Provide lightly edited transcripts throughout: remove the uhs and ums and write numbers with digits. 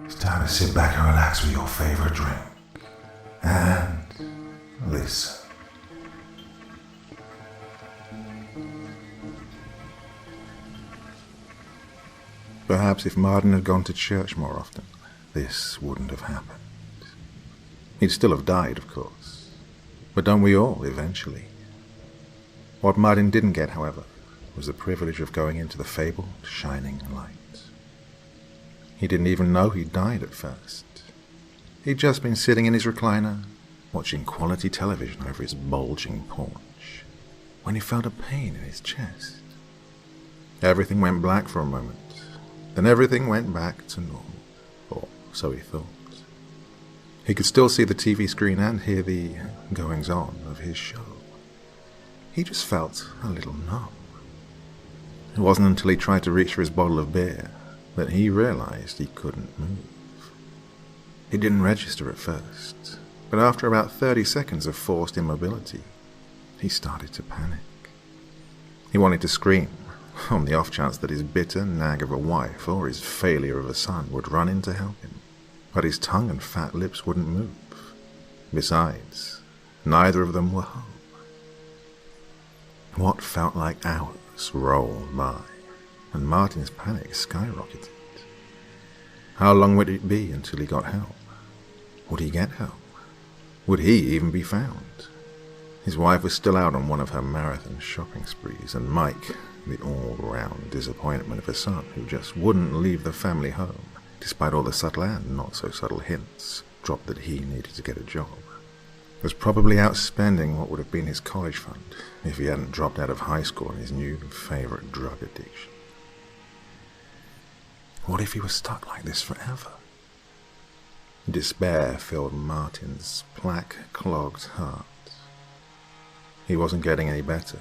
It's time to sit back and relax with your favorite drink. And listen. Perhaps if Martin had gone to church more often, this wouldn't have happened. He'd still have died, of course. But don't we all, eventually? What Martin didn't get, however, was the privilege of going into the fabled shining light. He didn't even know he'd died at first. He'd just been sitting in his recliner, watching quality television over his bulging paunch, when he felt a pain in his chest. Everything went black for a moment. Then everything went back to normal, or so he thought. He could still see the TV screen and hear the goings-on of his show. He just felt a little numb. It wasn't until he tried to reach for his bottle of beer that he realized he couldn't move. It didn't register at first, but after about 30 seconds of forced immobility, he started to panic. He wanted to scream, on the off chance that his bitter nag of a wife or his failure of a son would run in to help him, but his tongue and fat lips wouldn't move. Besides, neither of them were home. What felt like hours rolled by, and Martin's panic skyrocketed. How long would it be until he got help? Would he get help? Would he even be found? His wife was still out on one of her marathon shopping sprees, and Mike, the all-round disappointment of a son who just wouldn't leave the family home, despite all the subtle and not-so-subtle hints dropped that he needed to get a job, was probably out spending what would have been his college fund if he hadn't dropped out of high school on his new favorite drug addiction. What if he was stuck like this forever? Despair filled Martin's plaque-clogged heart. He wasn't getting any better.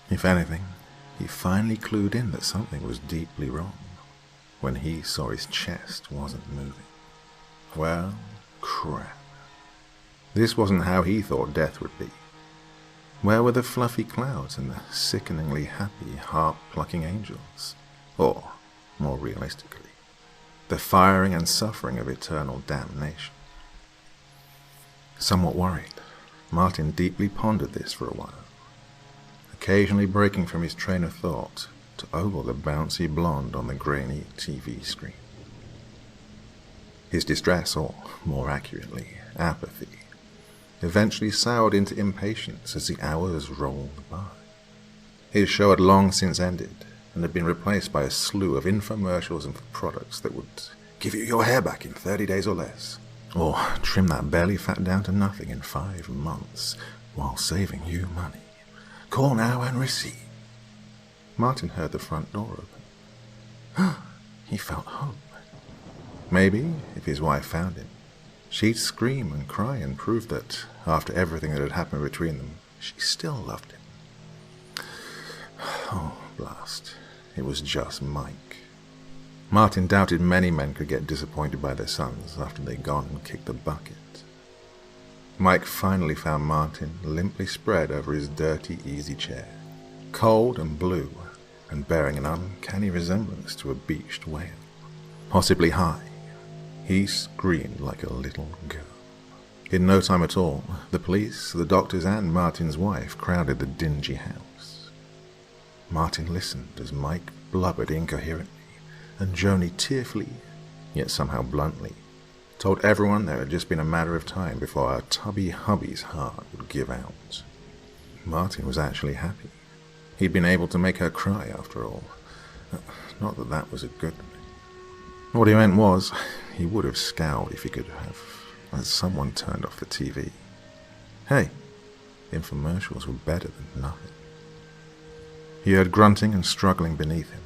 If anything, he finally clued in that something was deeply wrong when he saw his chest wasn't moving. Well, crap. This wasn't how he thought death would be. Where were the fluffy clouds and the sickeningly happy, heart-plucking angels? Or, more realistically, the firing and suffering of eternal damnation? Somewhat worried, Martin deeply pondered this for a while, occasionally breaking from his train of thought to ogle the bouncy blonde on the grainy TV screen. His distress, or more accurately, apathy, eventually soured into impatience as the hours rolled by. His show had long since ended, and had been replaced by a slew of infomercials and products that would give you your hair back in 30 days or less, or trim that belly fat down to nothing in 5 months, while saving you money. Call now and receive. Martin heard the front door open. He felt hope. Maybe, if his wife found him, she'd scream and cry and prove that, after everything that had happened between them, she still loved him. Oh, blast. It was just Mike. Martin doubted many men could get disappointed by their sons after they'd gone and kicked the bucket. Mike finally found Martin limply spread over his dirty easy chair, cold and blue, and bearing an uncanny resemblance to a beached whale. Possibly high, he screamed like a little girl. In no time at all, the police, the doctors, and Martin's wife crowded the dingy house. Martin listened as Mike blubbered incoherently, and Joni tearfully, yet somehow bluntly, told everyone that it had just been a matter of time before our tubby hubby's heart would give out. Martin was actually happy. He'd been able to make her cry after all. Not that that was a good thing. What he meant was, he would have scowled if he could have, as someone turned off the TV. Hey, infomercials were better than nothing. He heard grunting and struggling beneath him,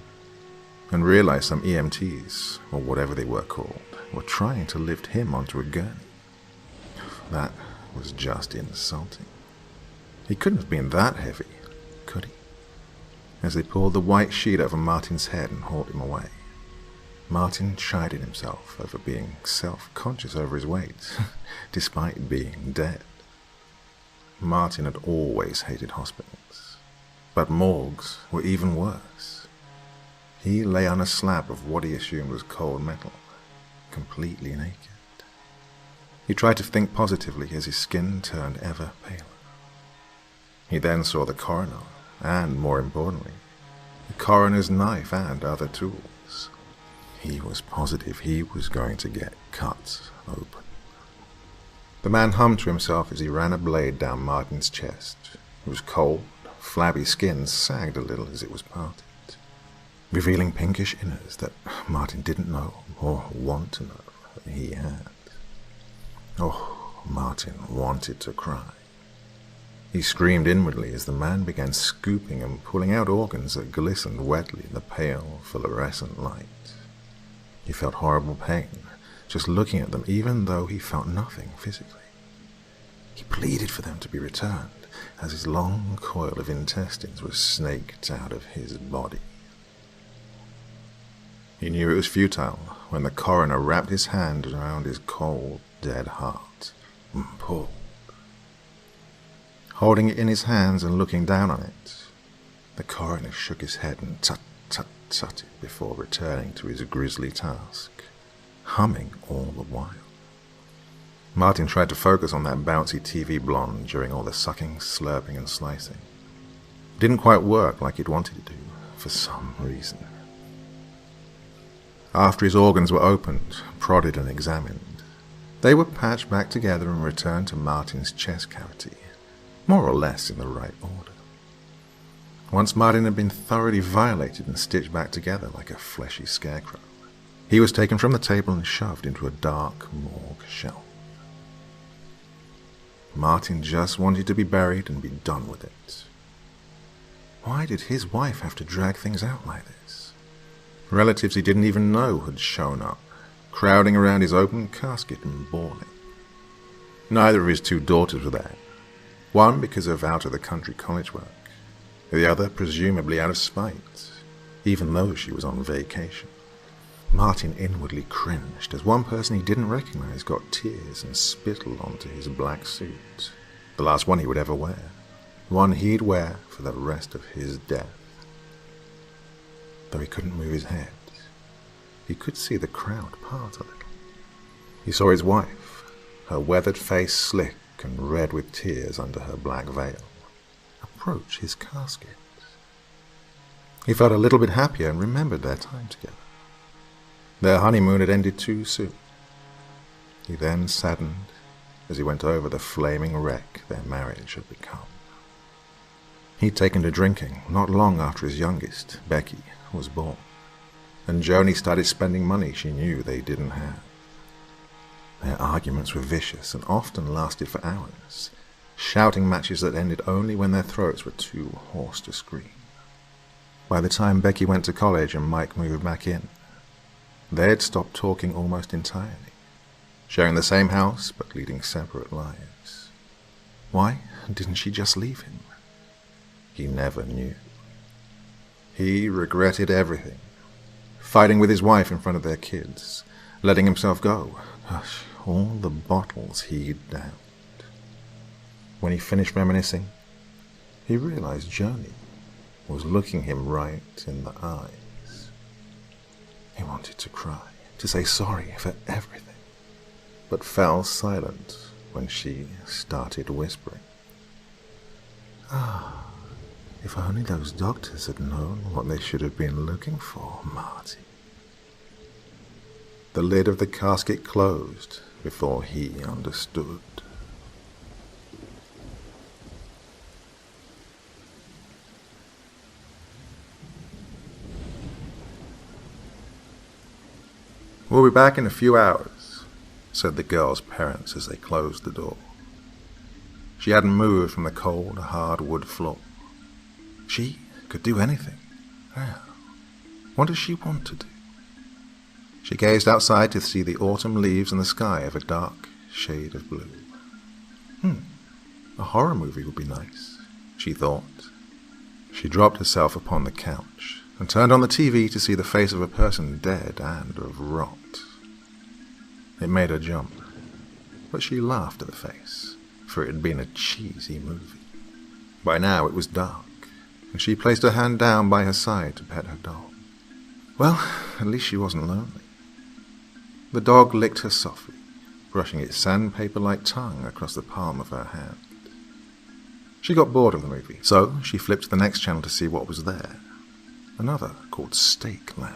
and realized some EMTs, or whatever they were called, were trying to lift him onto a gurney. That was just insulting. He couldn't have been that heavy, could he? As they pulled the white sheet over Martin's head and hauled him away, Martin chided himself over being self-conscious over his weight, despite being dead. Martin had always hated hospitals, but morgues were even worse. He lay on a slab of what he assumed was cold metal, completely naked. He tried to think positively as his skin turned ever paler. He then saw the coroner, and, more importantly, the coroner's knife and other tools. He was positive he was going to get cut open. The man hummed to himself as he ran a blade down Martin's chest, whose cold, flabby skin sagged a little as it was parted, revealing pinkish innards that Martin didn't know or want to know that he had. Oh, Martin wanted to cry. He screamed inwardly as the man began scooping and pulling out organs that glistened wetly in the pale, fluorescent light. He felt horrible pain just looking at them, even though he felt nothing physically. He pleaded for them to be returned as his long coil of intestines was snaked out of his body. He knew it was futile when the coroner wrapped his hand around his cold, dead heart and pulled. Holding it in his hands and looking down on it, the coroner shook his head and tut-tut-tutted before returning to his grisly task, humming all the while. Martin tried to focus on that bouncy TV blonde during all the sucking, slurping, and slicing. It didn't quite work like he'd wanted it to, for some reason. After his organs were opened, prodded, and examined, they were patched back together and returned to Martin's chest cavity, more or less in the right order. Once Martin had been thoroughly violated and stitched back together like a fleshy scarecrow, he was taken from the table and shoved into a dark morgue shelf. Martin just wanted to be buried and be done with it. Why did his wife have to drag things out like this? Relatives he didn't even know had shown up, crowding around his open casket and bawling. Neither of his two daughters were there, one because of out-of-the-country college work, the other presumably out of spite, even though she was on vacation. Martin inwardly cringed as one person he didn't recognize got tears and spittle onto his black suit, the last one he would ever wear, one he'd wear for the rest of his death. Though he couldn't move his head, he could see the crowd part a little. He saw his wife, her weathered face slick and red with tears under her black veil, approach his casket. He felt a little bit happier and remembered their time together. Their honeymoon had ended too soon. He then saddened as he went over the flaming wreck their marriage had become. He'd taken to drinking not long after his youngest, Becky, was born, and Joni started spending money she knew they didn't have. Their arguments were vicious and often lasted for hours, shouting matches that ended only when their throats were too hoarse to scream. By the time Becky went to college and Mike moved back in, they had stopped talking almost entirely, sharing the same house but leading separate lives. Why didn't she just leave him? He never knew. He regretted everything, fighting with his wife in front of their kids, letting himself go. Gosh, all the bottles he'd downed. When he finished reminiscing, he realized Joni was looking him right in the eyes. He wanted to cry, to say sorry for everything, but fell silent when she started whispering. Ah, if only those doctors had known what they should have been looking for, Marty. The lid of the casket closed before he understood. "We'll be back in a few hours," said the girl's parents as they closed the door. She hadn't moved from the cold, hard wood floor. She could do anything. Well, what does she want to do? She gazed outside to see the autumn leaves and the sky of a dark shade of blue. A horror movie would be nice, she thought. She dropped herself upon the couch and turned on the TV to see the face of a person dead and of rot. It made her jump, but she laughed at the face, for it had been a cheesy movie. By now it was dark, and she placed her hand down by her side to pet her doll. Well, at least she wasn't lonely. The dog licked her softly, brushing its sandpaper-like tongue across the palm of her hand. She got bored of the movie, so she flipped to the next channel to see what was there. Another called Steak Land.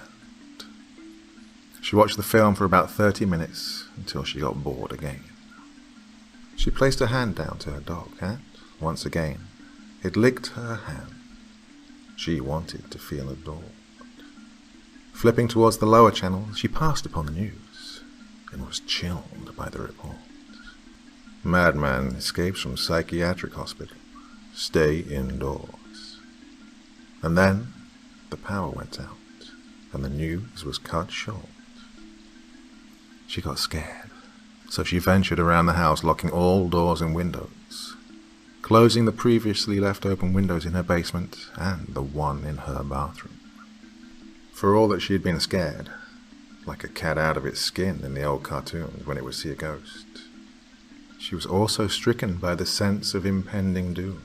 She watched the film for about 30 minutes until she got bored again. She placed her hand down to her dog and, once again, it licked her hand. She wanted to feel adored. Flipping towards the lower channel, she passed upon the news and was chilled by the report. Madman escapes from psychiatric hospital. Stay indoors. And then the power went out and the news was cut short. She got scared, so she ventured around the house, locking all doors and windows, closing the previously left open windows in her basement and the one in her bathroom. For all that she had been scared, like a cat out of its skin in the old cartoons when it would see a ghost, she was also stricken by the sense of impending doom.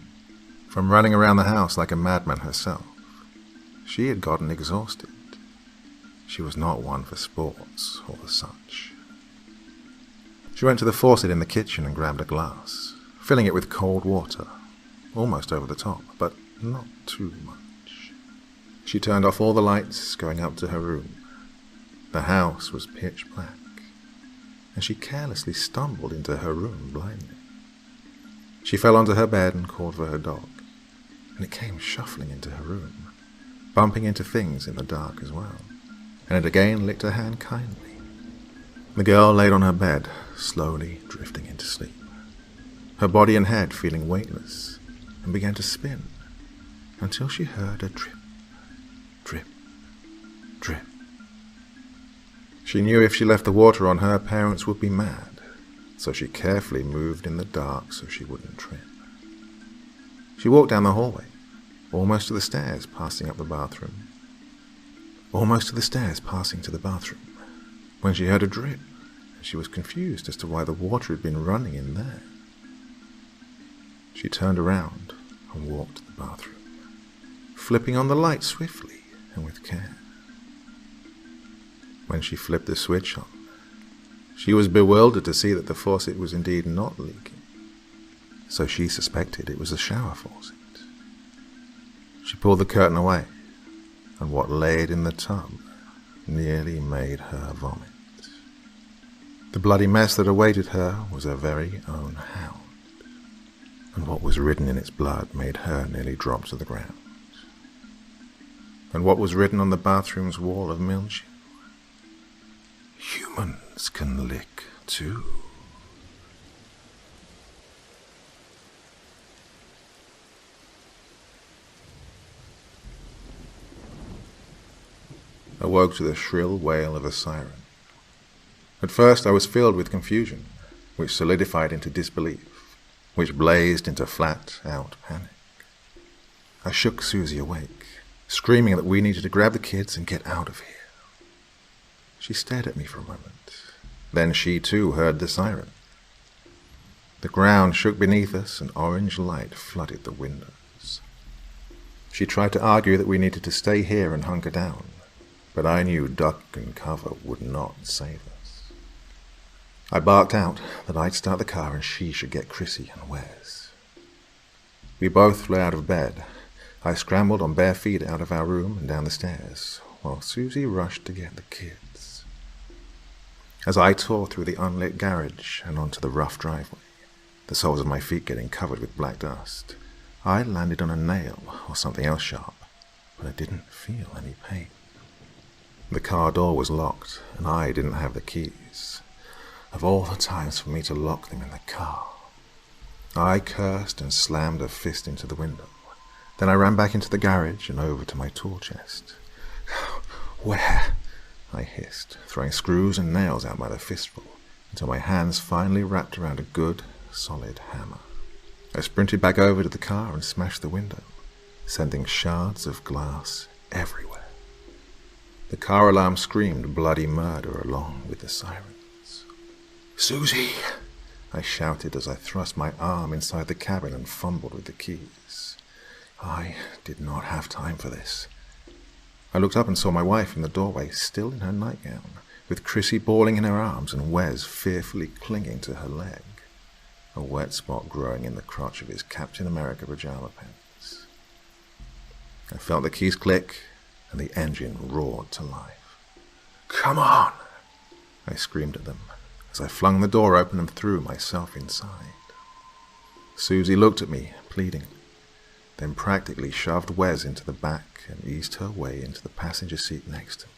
From running around the house like a madman herself, she had gotten exhausted. She was not one for sports or the such. She went to the faucet in the kitchen and grabbed a glass, filling it with cold water, almost over the top, but not too much. She turned off all the lights going up to her room. The house was pitch black, and she carelessly stumbled into her room blindly. She fell onto her bed and called for her dog, and it came shuffling into her room, bumping into things in the dark as well, and it again licked her hand kindly. The girl laid on her bed, slowly drifting into sleep, her body and head feeling weightless, and began to spin, until she heard a drip, drip, drip. She knew if she left the water on, her parents would be mad, so she carefully moved in the dark so she wouldn't trip. She walked down the hallway, almost to the stairs, passing up the bathroom. Almost to the stairs, passing to the bathroom, when she heard a drip, and she was confused as to why the water had been running in there. She turned around and walked to the bathroom, flipping on the light swiftly and with care. When she flipped the switch on, she was bewildered to see that the faucet was indeed not leaking, so she suspected it was a shower faucet. She pulled the curtain away, and what laid in the tub nearly made her vomit. The bloody mess that awaited her was her very own hound, and what was written in its blood made her nearly drop to the ground. And what was written on the bathroom's wall of mildew? Humans can lick too. I woke to the shrill wail of a siren. At first I was filled with confusion, which solidified into disbelief, which blazed into flat-out panic. I shook Susie awake, screaming that we needed to grab the kids and get out of here. She stared at me for a moment. Then she too heard the siren. The ground shook beneath us and orange light flooded the windows. She tried to argue that we needed to stay here and hunker down, but I knew duck and cover would not save us. I barked out that I'd start the car and she should get Chrissy and Wes. We both flew out of bed. I scrambled on bare feet out of our room and down the stairs, while Susie rushed to get the kids. As I tore through the unlit garage and onto the rough driveway, the soles of my feet getting covered with black dust, I landed on a nail or something else sharp, but I didn't feel any pain. The car door was locked, and I didn't have the keys. Of all the times for me to lock them in the car. I cursed and slammed a fist into the window. Then I ran back into the garage and over to my tool chest. Where? I hissed, throwing screws and nails out by the fistful, until my hands finally wrapped around a good, solid hammer. I sprinted back over to the car and smashed the window, sending shards of glass everywhere. The car alarm screamed bloody murder along with the sirens. "Susie!" I shouted as I thrust my arm inside the cabin and fumbled with the keys. I did not have time for this. I looked up and saw my wife in the doorway, still in her nightgown, with Chrissy bawling in her arms and Wes fearfully clinging to her leg, a wet spot growing in the crotch of his Captain America pajama pants. I felt the keys click, and the engine roared to life. "Come on!" I screamed at them, as I flung the door open and threw myself inside. Susie looked at me, pleadingly, then practically shoved Wes into the back and eased her way into the passenger seat next to me.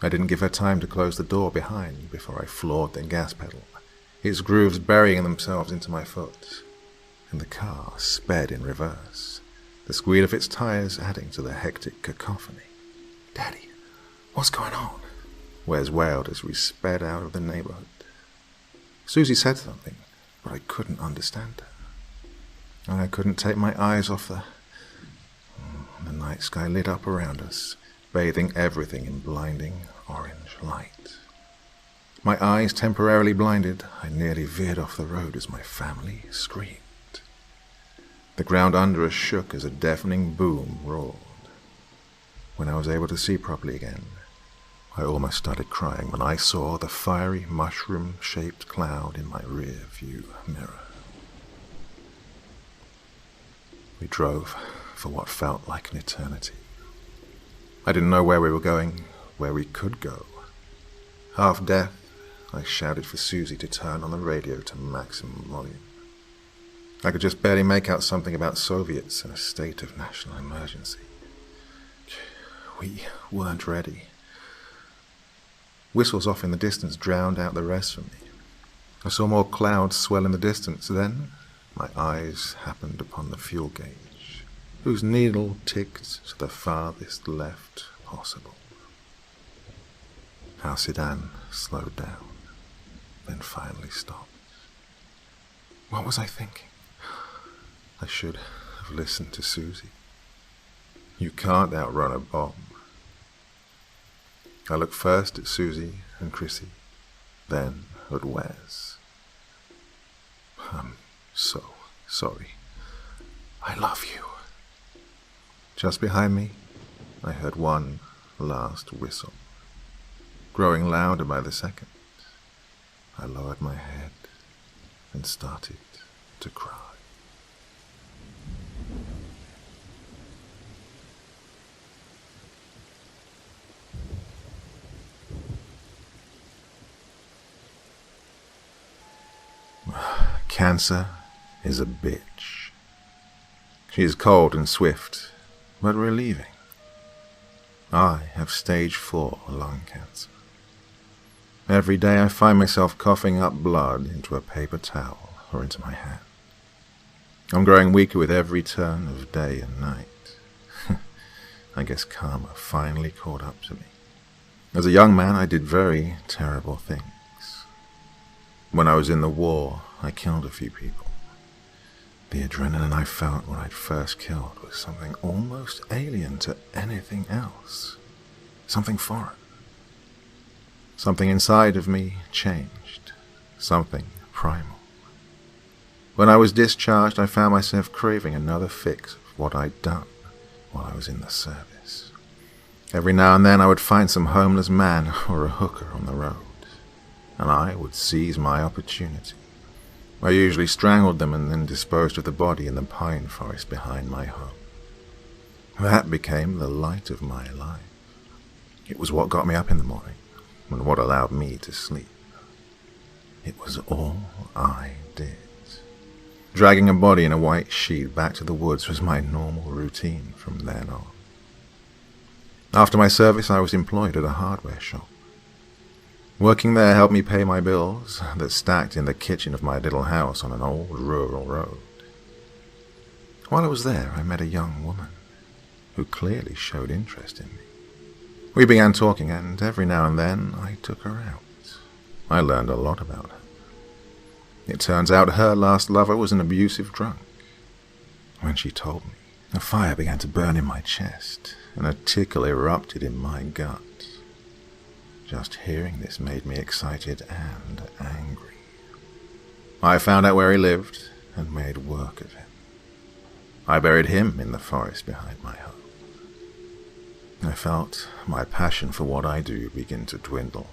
I didn't give her time to close the door behind before I floored the gas pedal, its grooves burying themselves into my foot, and the car sped in reverse, the squeal of its tires adding to the hectic cacophony. "Daddy, what's going on?" Wes wailed as we sped out of the neighborhood. Susie said something, but I couldn't understand her. I couldn't take my eyes off the night sky lit up around us, bathing everything in blinding orange light. My eyes temporarily blinded, I nearly veered off the road as my family screamed. The ground under us shook as a deafening boom roared. When I was able to see properly again, I almost started crying when I saw the fiery mushroom-shaped cloud in my rear-view mirror. We drove for what felt like an eternity. I didn't know where we were going, where we could go. Half deaf, I shouted for Susie to turn on the radio to maximum volume. I could just barely make out something about Soviets in a state of national emergency. We weren't ready. Whistles off in the distance drowned out the rest for me. I saw more clouds swell in the distance. Then my eyes happened upon the fuel gauge, whose needle ticked to the farthest left possible. Our sedan slowed down, then finally stopped. What was I thinking? I should have listened to Susie. You can't outrun a bomb. I looked first at Susie and Chrissy, then at Wes. I'm so sorry. I love you. Just behind me, I heard one last whistle, growing louder by the second. I lowered my head and started to cry. Cancer is a bitch. She is cold and swift, but relieving. I have stage 4 lung cancer. Every day I find myself coughing up blood into a paper towel or into my hand. I'm growing weaker with every turn of day and night. I guess karma finally caught up to me. As a young man, I did very terrible things. When I was in the war, I killed a few people. The adrenaline I felt when I'd first killed was something almost alien to anything else. Something foreign. Something inside of me changed. Something primal. When I was discharged, I found myself craving another fix of what I'd done while I was in the service. Every now and then I would find some homeless man or a hooker on the road, and I would seize my opportunity. I usually strangled them and then disposed of the body in the pine forest behind my home. That became the light of my life. It was what got me up in the morning, and what allowed me to sleep. It was all I did. Dragging a body in a white sheet back to the woods was my normal routine from then on. After my service, I was employed at a hardware shop. Working there helped me pay my bills that stacked in the kitchen of my little house on an old rural road. While I was there, I met a young woman who clearly showed interest in me. We began talking, and every now and then I took her out. I learned a lot about her. It turns out her last lover was an abusive drunk. When she told me, a fire began to burn in my chest, and a tickle erupted in my gut. Just hearing this made me excited and angry. I found out where he lived and made work of him. I buried him in the forest behind my home. I felt my passion for what I do begin to dwindle,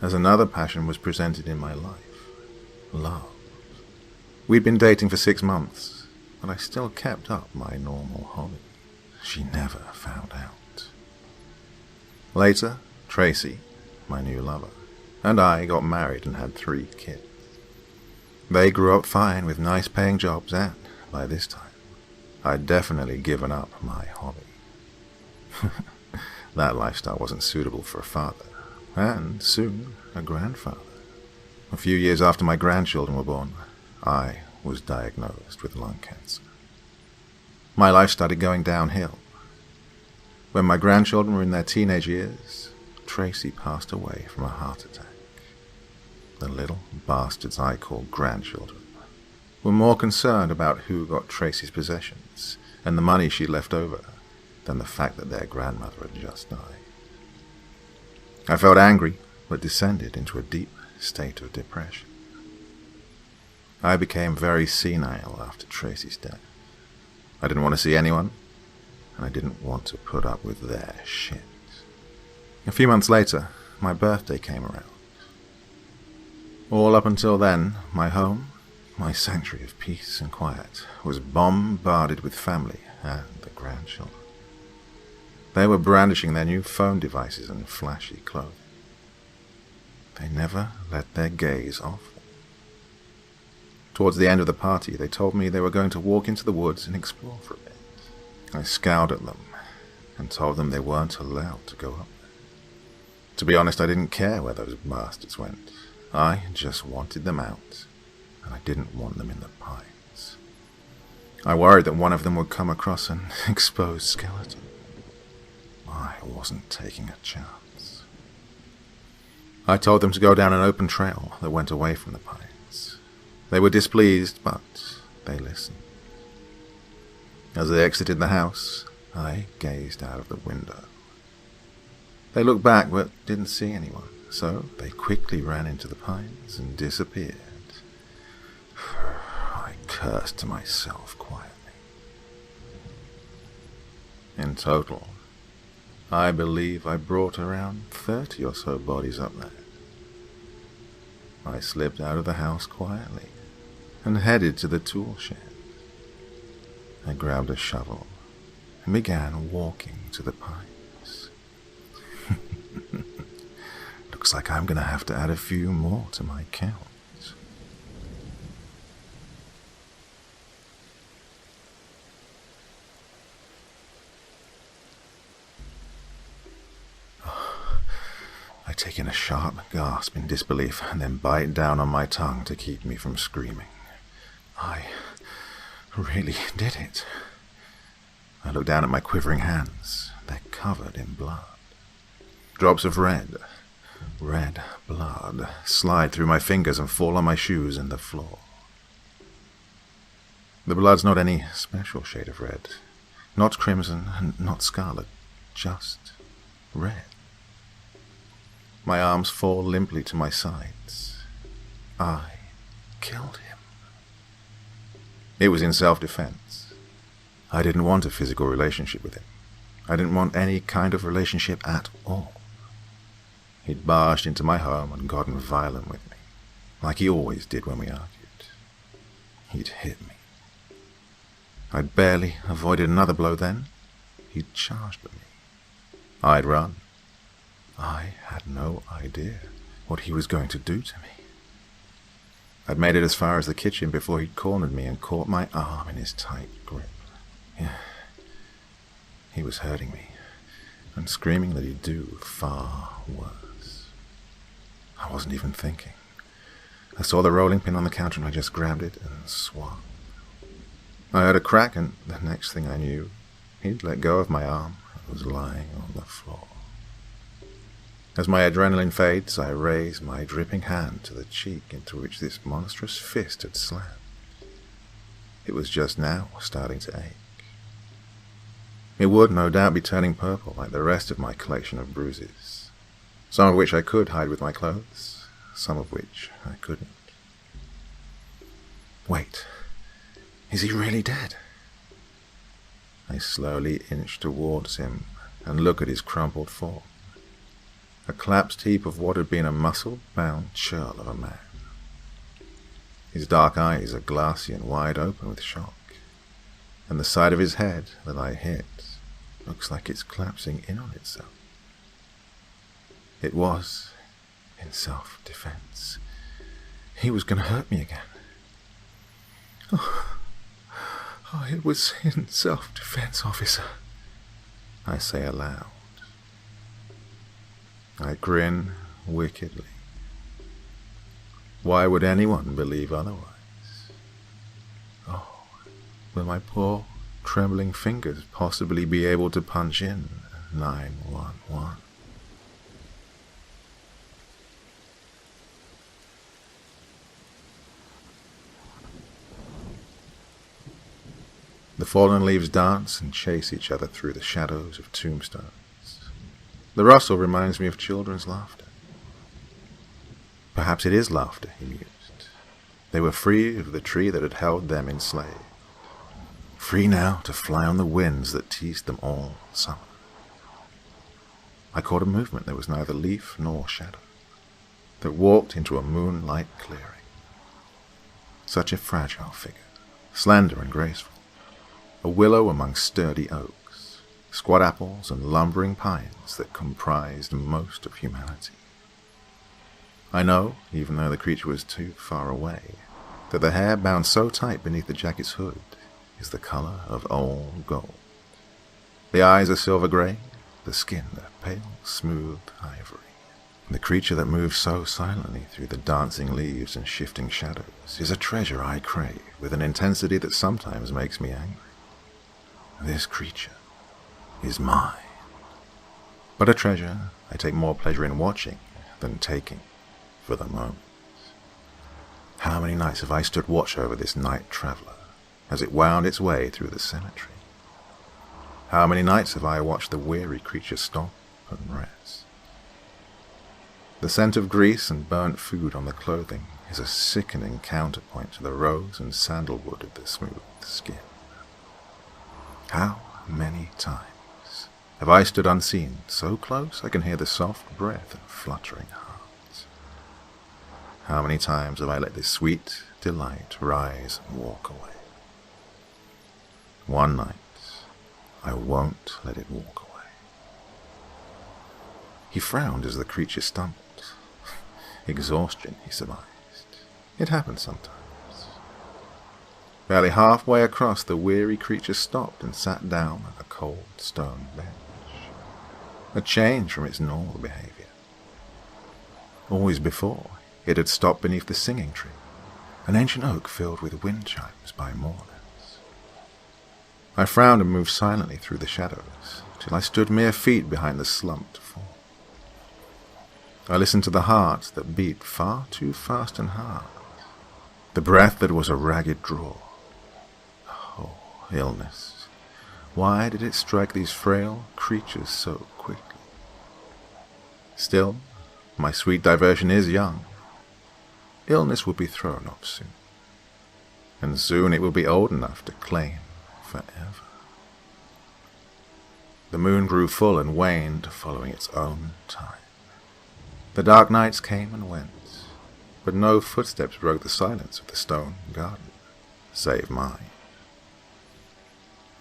as another passion was presented in my life: love. We'd been dating for 6 months, but I still kept up my normal hobby. She never found out. Later, Tracy, my new lover, and I got married and had 3 kids. They grew up fine with nice paying jobs, and by this time, I'd definitely given up my hobby. That lifestyle wasn't suitable for a father, and soon a grandfather. A few years after my grandchildren were born, I was diagnosed with lung cancer. My life started going downhill. When my grandchildren were in their teenage years, Tracy passed away from a heart attack. The little bastards I call grandchildren were more concerned about who got Tracy's possessions and the money she left over than the fact that their grandmother had just died. I felt angry, but descended into a deep state of depression. I became very senile after Tracy's death. I didn't want to see anyone, and I didn't want to put up with their shit. A few months later, my birthday came around. All up until then, my home, my sanctuary of peace and quiet, was bombarded with family and the grandchildren. They were brandishing their new phone devices and flashy clothing. They never let their gaze off them. Towards the end of the party, they told me they were going to walk into the woods and explore for a bit. I scowled at them and told them they weren't allowed to go up there. To be honest, I didn't care where those bastards went. I just wanted them out, and I didn't want them in the pines. I worried that one of them would come across an exposed skeleton. I wasn't taking a chance. I told them to go down an open trail that went away from the pines. They were displeased, but they listened. As they exited the house, I gazed out of the window. They looked back but didn't see anyone, so they quickly ran into the pines and disappeared. I cursed to myself quietly. In total, I believe I brought around 30 or so bodies up there. I slipped out of the house quietly and headed to the tool shed. I grabbed a shovel and began walking to the pines. Looks like I'm going to have to add a few more to my count. I take in a sharp gasp in disbelief and then bite down on my tongue to keep me from screaming. I really did it. I look down at my quivering hands. They're covered in blood. Drops of red blood slide through my fingers and fall on my shoes and the floor. The blood's not any special shade of red. Not crimson and not scarlet. Just red. My arms fall limply to my sides. I killed him. It was in self-defense. I didn't want a physical relationship with him. I didn't want any kind of relationship at all. He'd barged into my home and gotten violent with me, like he always did when we argued. He'd hit me. I'd barely avoided another blow then. He'd charged at me. I'd run. I had no idea what he was going to do to me. I'd made it as far as the kitchen before he'd cornered me and caught my arm in his tight grip. Yeah, he was hurting me and screaming that he'd do far worse. I wasn't even thinking. I saw the rolling pin on the counter and I just grabbed it and swung. I heard a crack and the next thing I knew, he'd let go of my arm and was lying on the floor. As my adrenaline fades, I raise my dripping hand to the cheek into which this monstrous fist had slammed. It was just now starting to ache. It would no doubt be turning purple like the rest of my collection of bruises, some of which I could hide with my clothes, some of which I couldn't. Wait, is he really dead? I slowly inched towards him and look at his crumpled form. A collapsed heap of what had been a muscle-bound churl of a man. His dark eyes are glassy and wide open with shock, and the side of his head that I hit looks like it's collapsing in on itself. It was in self-defense. He was going to hurt me again. Oh, it was in self-defense, officer, I say aloud. I grin wickedly. Why would anyone believe otherwise? Oh, will my poor, trembling fingers possibly be able to punch in 911? The fallen leaves dance and chase each other through the shadows of tombstones. The rustle reminds me of children's laughter. Perhaps it is laughter, he mused. They were free of the tree that had held them enslaved. Free now to fly on the winds that teased them all summer. I caught a movement that was neither leaf nor shadow, that walked into a moonlight clearing. Such a fragile figure, slender and graceful. A willow among sturdy oaks, squat apples and lumbering pines that comprised most of humanity. I know, even though the creature was too far away, that the hair bound so tight beneath the jacket's hood is the color of old gold. The eyes are silver gray, the skin a pale, smooth ivory. The creature that moves so silently through the dancing leaves and shifting shadows is a treasure I crave with an intensity that sometimes makes me angry. This creature is mine. But a treasure I take more pleasure in watching than taking for the moment. How many nights have I stood watch over this night traveller as it wound its way through the cemetery? How many nights have I watched the weary creature stop and rest? The scent of grease and burnt food on the clothing is a sickening counterpoint to the rose and sandalwood of the smooth skin. How many times have I stood unseen, so close I can hear the soft breath and fluttering heart? How many times have I let this sweet delight rise and walk away? One night, I won't let it walk away. He frowned as the creature stumbled. Exhaustion, he surmised. It happens sometimes. Barely halfway across, the weary creature stopped and sat down on a cold stone bench. A change from its normal behavior. Always before, it had stopped beneath the singing tree, an ancient oak filled with wind chimes by mourners. I frowned and moved silently through the shadows, till I stood mere feet behind the slumped form. I listened to the heart that beat far too fast and hard, the breath that was a ragged draw. Oh, illness. Why did it strike these frail creatures so quickly? Still, my sweet diversion is young. Illness will be thrown off soon, and soon it will be old enough to claim forever. The moon grew full and waned, following its own time. The dark nights came and went, but no footsteps broke the silence of the stone garden, save mine.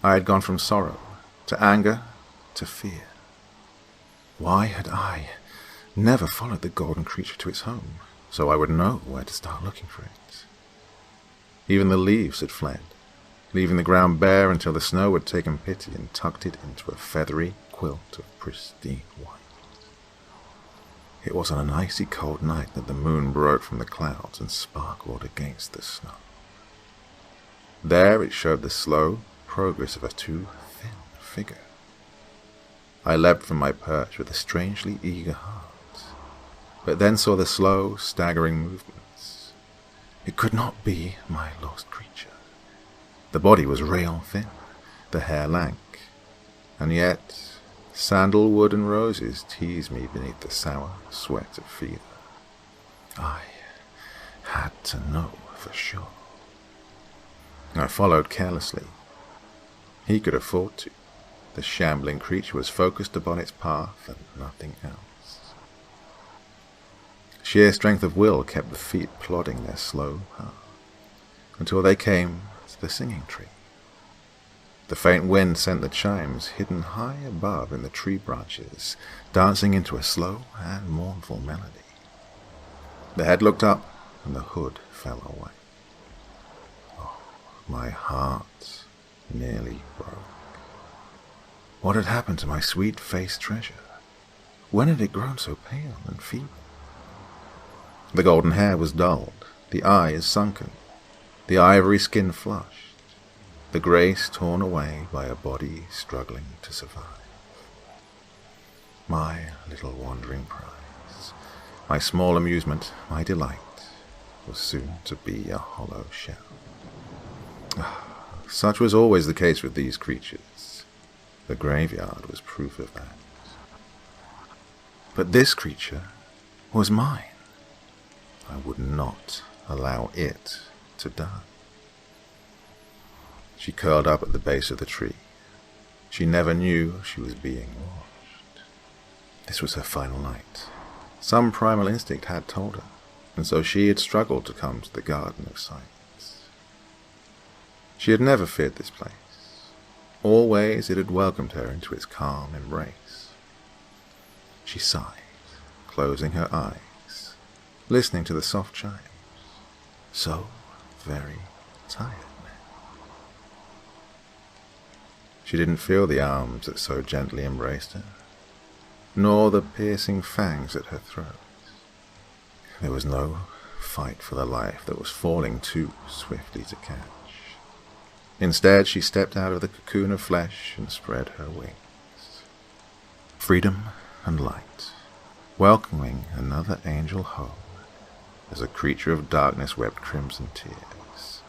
I had gone from sorrow to anger to fear. Why had I never followed the golden creature to its home, so I would know where to start looking for it? Even the leaves had fled, leaving the ground bare until the snow had taken pity and tucked it into a feathery quilt of pristine white. It was on an icy cold night that the moon broke from the clouds and sparkled against the snow. There it showed the slow progress of a too thin figure. I leapt from my perch with a strangely eager heart, but then saw the slow, staggering movements. It could not be my lost creature. The body was rail thin, the hair lank, and yet sandalwood and roses teased me beneath the sour sweat of fever. I had to know for sure. I followed carelessly. He could afford to. The shambling creature was focused upon its path and nothing else. Sheer strength of will kept the feet plodding their slow path, until they came to the singing tree. The faint wind sent the chimes hidden high above in the tree branches, dancing into a slow and mournful melody. The head looked up, and the hood fell away. Oh, my heart nearly broke. What had happened to my sweet-faced treasure? When had it grown so pale and feeble? The golden hair was dulled, the eyes sunken, the ivory skin flushed, the grace torn away by a body struggling to survive. My little wandering prize, my small amusement, my delight, was soon to be a hollow shell. Such was always the case with these creatures. The graveyard was proof of that. But this creature was mine. I would not allow it to die. She curled up at the base of the tree. She never knew she was being watched. This was her final night. Some primal instinct had told her, and so she had struggled to come to the Garden of Silence. She had never feared this place. Always it had welcomed her into its calm embrace. She sighed, closing her eyes, listening to the soft chimes. So very tired now. She didn't feel the arms that so gently embraced her, nor the piercing fangs at her throat. There was no fight for the life that was falling too swiftly to catch. Instead, she stepped out of the cocoon of flesh and spread her wings. Freedom and light, welcoming another angel home, as a creature of darkness wept crimson tears,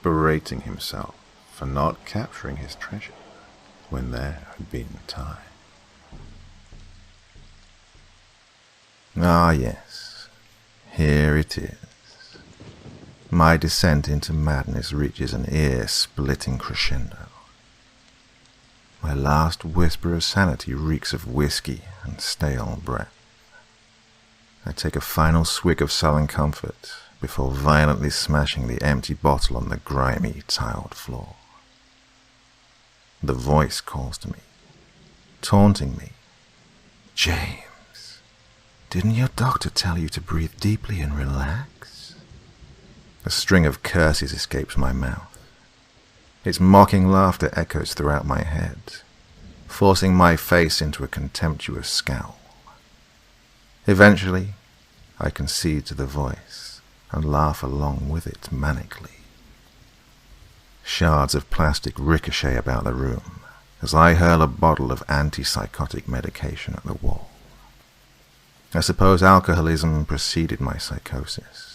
berating himself for not capturing his treasure when there had been time. Ah yes, here it is. My descent into madness reaches an ear-splitting crescendo. My last whisper of sanity reeks of whiskey and stale breath. I take a final swig of sullen comfort before violently smashing the empty bottle on the grimy, tiled floor. The voice calls to me, taunting me. James, didn't your doctor tell you to breathe deeply and relax? A string of curses escapes my mouth. Its mocking laughter echoes throughout my head, forcing my face into a contemptuous scowl. Eventually, I concede to the voice and laugh along with it manically. Shards of plastic ricochet about the room as I hurl a bottle of antipsychotic medication at the wall. I suppose alcoholism preceded my psychosis.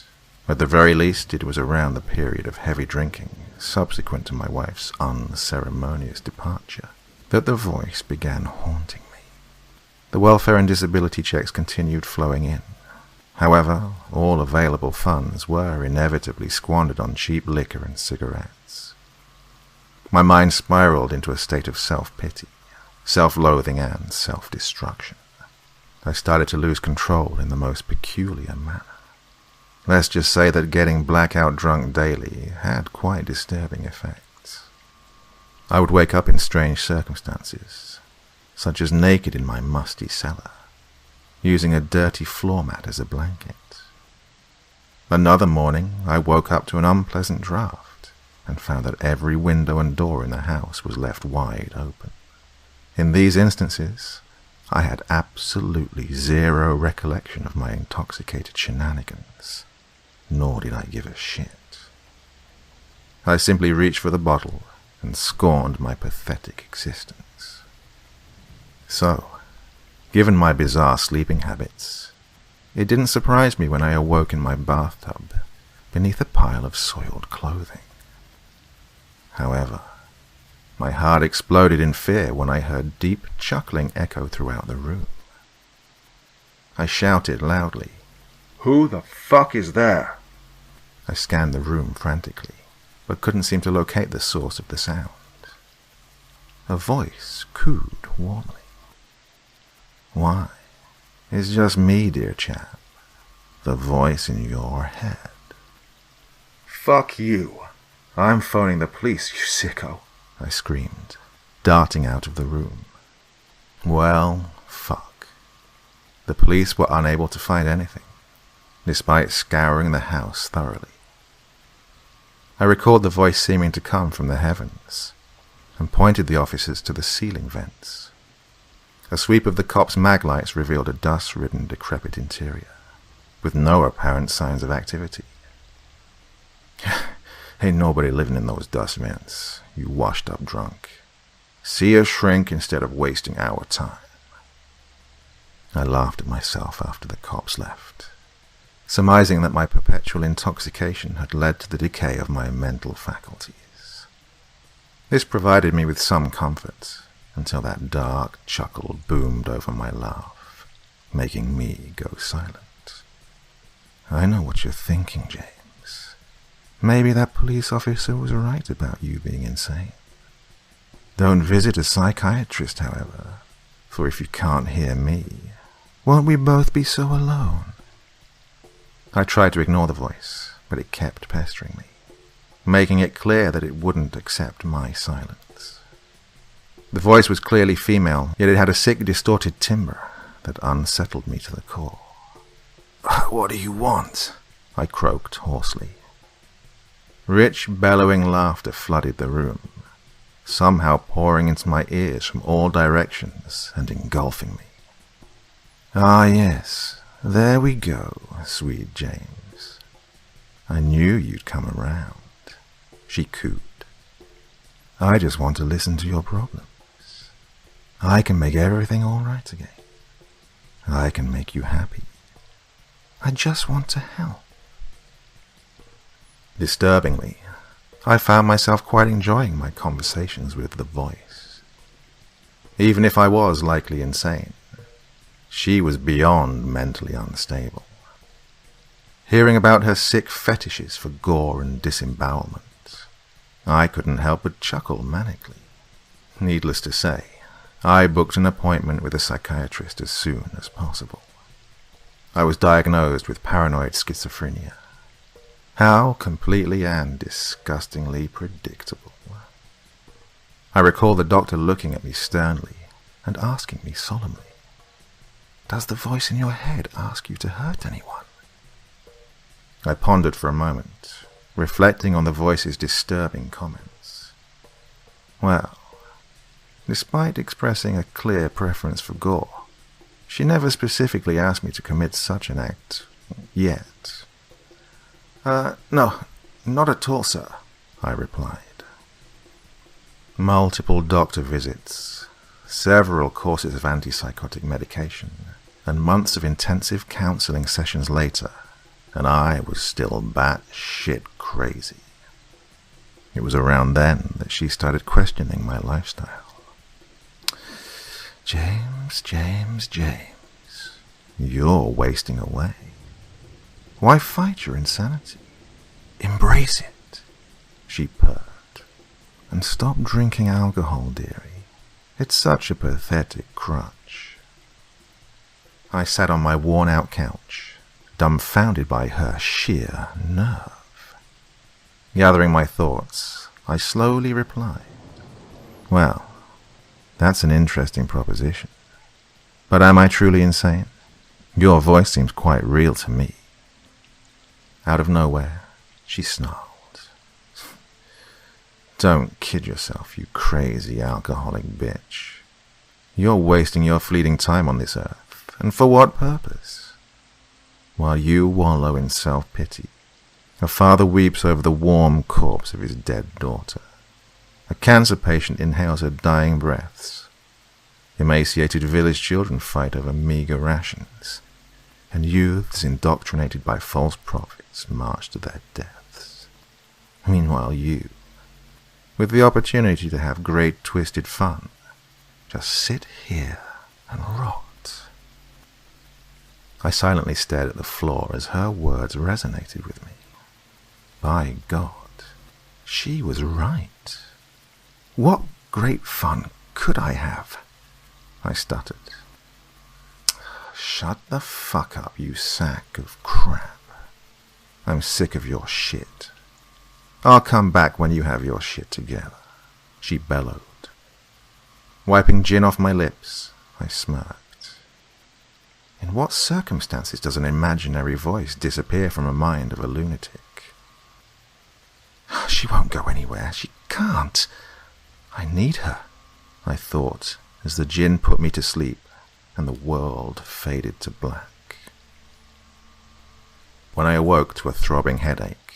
At the very least, it was around the period of heavy drinking, subsequent to my wife's unceremonious departure, that the voice began haunting me. The welfare and disability checks continued flowing in. However, all available funds were inevitably squandered on cheap liquor and cigarettes. My mind spiraled into a state of self-pity, self-loathing, and self-destruction. I started to lose control in the most peculiar manner. Let's just say that getting blackout drunk daily had quite disturbing effects. I would wake up in strange circumstances, such as naked in my musty cellar, using a dirty floor mat as a blanket. Another morning, I woke up to an unpleasant draft and found that every window and door in the house was left wide open. In these instances, I had absolutely zero recollection of my intoxicated shenanigans. Nor did I give a shit. I simply reached for the bottle and scorned my pathetic existence. So, given my bizarre sleeping habits, it didn't surprise me when I awoke in my bathtub beneath a pile of soiled clothing. However, my heart exploded in fear when I heard deep chuckling echo throughout the room. I shouted loudly, "Who the fuck is there?" I scanned the room frantically, but couldn't seem to locate the source of the sound. A voice cooed warmly. Why, it's just me, dear chap. The voice in your head. Fuck you. I'm phoning the police, you sicko, I screamed, darting out of the room. Well, fuck. The police were unable to find anything, despite scouring the house thoroughly. I recalled the voice seeming to come from the heavens, and pointed the officers to the ceiling vents. A sweep of the cops' mag lights revealed a dust-ridden, decrepit interior, with no apparent signs of activity. Ain't nobody living in those dust vents, you washed-up drunk. See us shrink instead of wasting our time. I laughed at myself after the cops left, surmising that my perpetual intoxication had led to the decay of my mental faculties. This provided me with some comfort, until that dark chuckle boomed over my laugh, making me go silent. I know what you're thinking, James. Maybe that police officer was right about you being insane. Don't visit a psychiatrist, however, for if you can't hear me, won't we both be so alone? I tried to ignore the voice, but it kept pestering me, making it clear that it wouldn't accept my silence. The voice was clearly female, yet it had a sick, distorted timbre that unsettled me to the core. What do you want? I croaked hoarsely. Rich, bellowing laughter flooded the room, somehow pouring into my ears from all directions and engulfing me. Ah yes, there we go, sweet James. I knew you'd come around, she cooed. I just want to listen to your problems. I can make everything all right again. I can make you happy. I just want to help. Disturbingly, I found myself quite enjoying my conversations with the voice. Even if I was likely insane, she was beyond mentally unstable. Hearing about her sick fetishes for gore and disembowelment, I couldn't help but chuckle manically. Needless to say, I booked an appointment with a psychiatrist as soon as possible. I was diagnosed with paranoid schizophrenia. How completely and disgustingly predictable. I recall the doctor looking at me sternly and asking me solemnly, "Does the voice in your head ask you to hurt anyone?" I pondered for a moment, reflecting on the voice's disturbing comments. Well, despite expressing a clear preference for gore, she never specifically asked me to commit such an act yet. No, not at all, sir, I replied. Multiple doctor visits, several courses of antipsychotic medication, and months of intensive counseling sessions later, and I was still batshit crazy. It was around then that she started questioning my lifestyle. James, you're wasting away. Why fight your insanity? Embrace it, she purred. And stop drinking alcohol, dearie. It's such a pathetic crutch. I sat on my worn-out couch, dumbfounded by her sheer nerve. Gathering my thoughts, I slowly replied, "Well, that's an interesting proposition. But am I truly insane? Your voice seems quite real to me." Out of nowhere, she snarled. "Don't kid yourself, you crazy alcoholic bitch. You're wasting your fleeting time on this earth, and for what purpose? While you wallow in self-pity, a father weeps over the warm corpse of his dead daughter. A cancer patient inhales her dying breaths. Emaciated village children fight over meager rations, and youths indoctrinated by false prophets march to their deaths. Meanwhile you, with the opportunity to have great twisted fun, just sit here and rot." I silently stared at the floor as her words resonated with me. By God, she was right. What great fun could I have? I stuttered. Shut the fuck up, you sack of crap. I'm sick of your shit. I'll come back when you have your shit together, she bellowed. Wiping gin off my lips, I smirked. In what circumstances does an imaginary voice disappear from the mind of a lunatic? She won't go anywhere. She can't. I need her, I thought, as the gin put me to sleep and the world faded to black. When I awoke to a throbbing headache,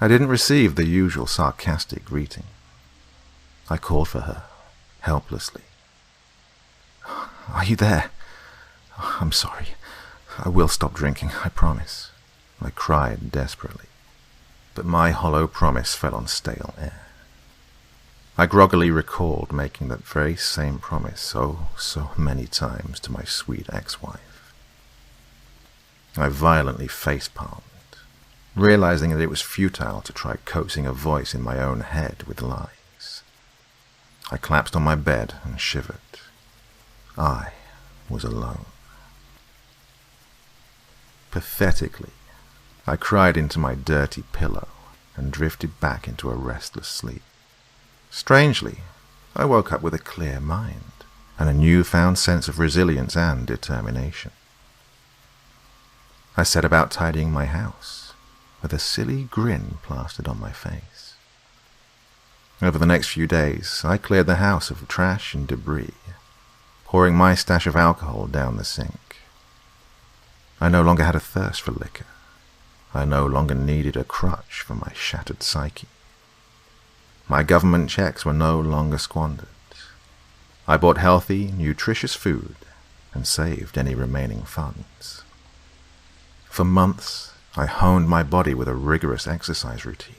I didn't receive the usual sarcastic greeting. I called for her, helplessly. Are you there? I'm sorry. I will stop drinking, I promise. I cried desperately, but my hollow promise fell on stale air. I groggily recalled making that very same promise so many times to my sweet ex-wife. I violently face-palmed, realizing that it was futile to try coaxing a voice in my own head with lies. I collapsed on my bed and shivered. I was alone. Pathetically, I cried into my dirty pillow and drifted back into a restless sleep. Strangely, I woke up with a clear mind and a newfound sense of resilience and determination. I set about tidying my house, with a silly grin plastered on my face. Over the next few days, I cleared the house of trash and debris, pouring my stash of alcohol down the sink. I no longer had a thirst for liquor. I no longer needed a crutch for my shattered psyche. My government checks were no longer squandered. I bought healthy, nutritious food and saved any remaining funds. For months, I honed my body with a rigorous exercise routine,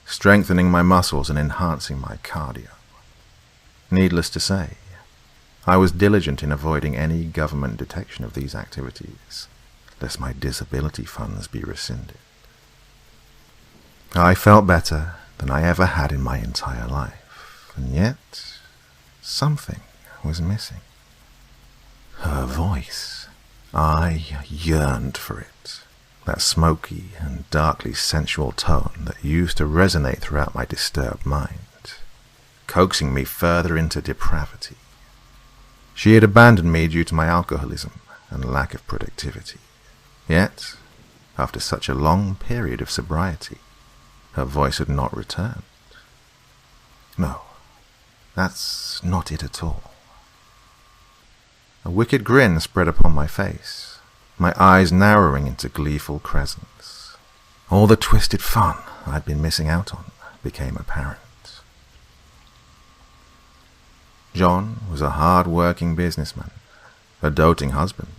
strengthening my muscles and enhancing my cardio. Needless to say, I was diligent in avoiding any government detection of these activities, lest my disability funds be rescinded. I felt better than I ever had in my entire life, and yet something was missing. Her voice. I yearned for it, that smoky and darkly sensual tone that used to resonate throughout my disturbed mind, coaxing me further into depravity. She had abandoned me due to my alcoholism and lack of productivity. Yet, after such a long period of sobriety, her voice had not returned. No, that's not it at all. A wicked grin spread upon my face, my eyes narrowing into gleeful crescents. All the twisted fun I'd been missing out on became apparent. John was a hard-working businessman, a doting husband,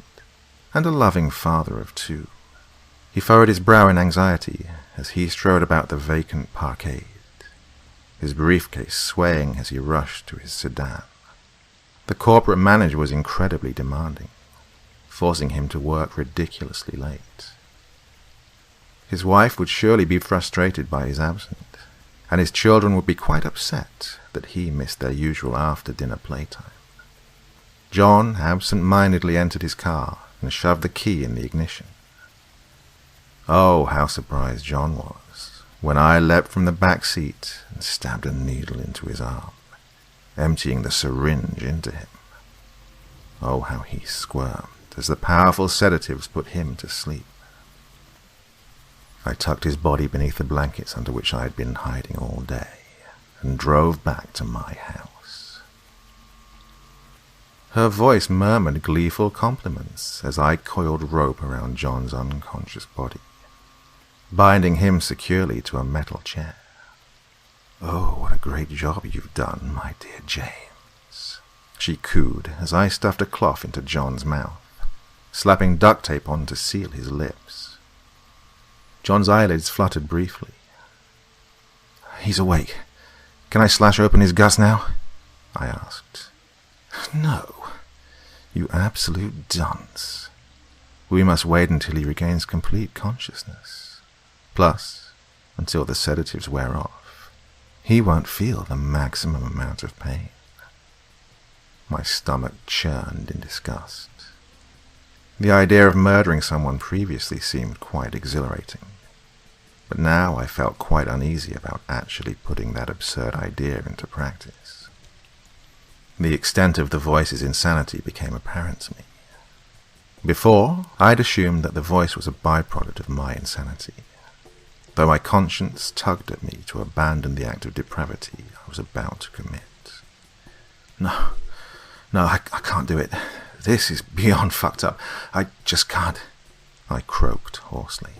and a loving father of two. He furrowed his brow in anxiety as he strode about the vacant parkade, his briefcase swaying as he rushed to his sedan. The corporate manager was incredibly demanding, forcing him to work ridiculously late. His wife would surely be frustrated by his absence, and his children would be quite upset that he missed their usual after-dinner playtime. John absent-mindedly entered his car and shoved the key in the ignition. Oh, how surprised John was when I leapt from the back seat and stabbed a needle into his arm, emptying the syringe into him. Oh, how he squirmed as the powerful sedatives put him to sleep. I tucked his body beneath the blankets under which I had been hiding all day and drove back to my house. Her voice murmured gleeful compliments as I coiled rope around John's unconscious body, binding him securely to a metal chair. "Oh, what a great job you've done, my dear James," she cooed as I stuffed a cloth into John's mouth, slapping duct tape on to seal his lips. John's eyelids fluttered briefly. "He's awake. Can I slash open his guts now?" I asked. "No, you absolute dunce. We must wait until he regains complete consciousness. Plus, until the sedatives wear off, he won't feel the maximum amount of pain." My stomach churned in disgust. The idea of murdering someone previously seemed quite exhilarating, but now I felt quite uneasy about actually putting that absurd idea into practice. The extent of the voice's insanity became apparent to me. Before, I'd assumed that the voice was a byproduct of my insanity, though my conscience tugged at me to abandon the act of depravity I was about to commit. No, I can't do it. This is beyond fucked up. I just can't. I croaked hoarsely.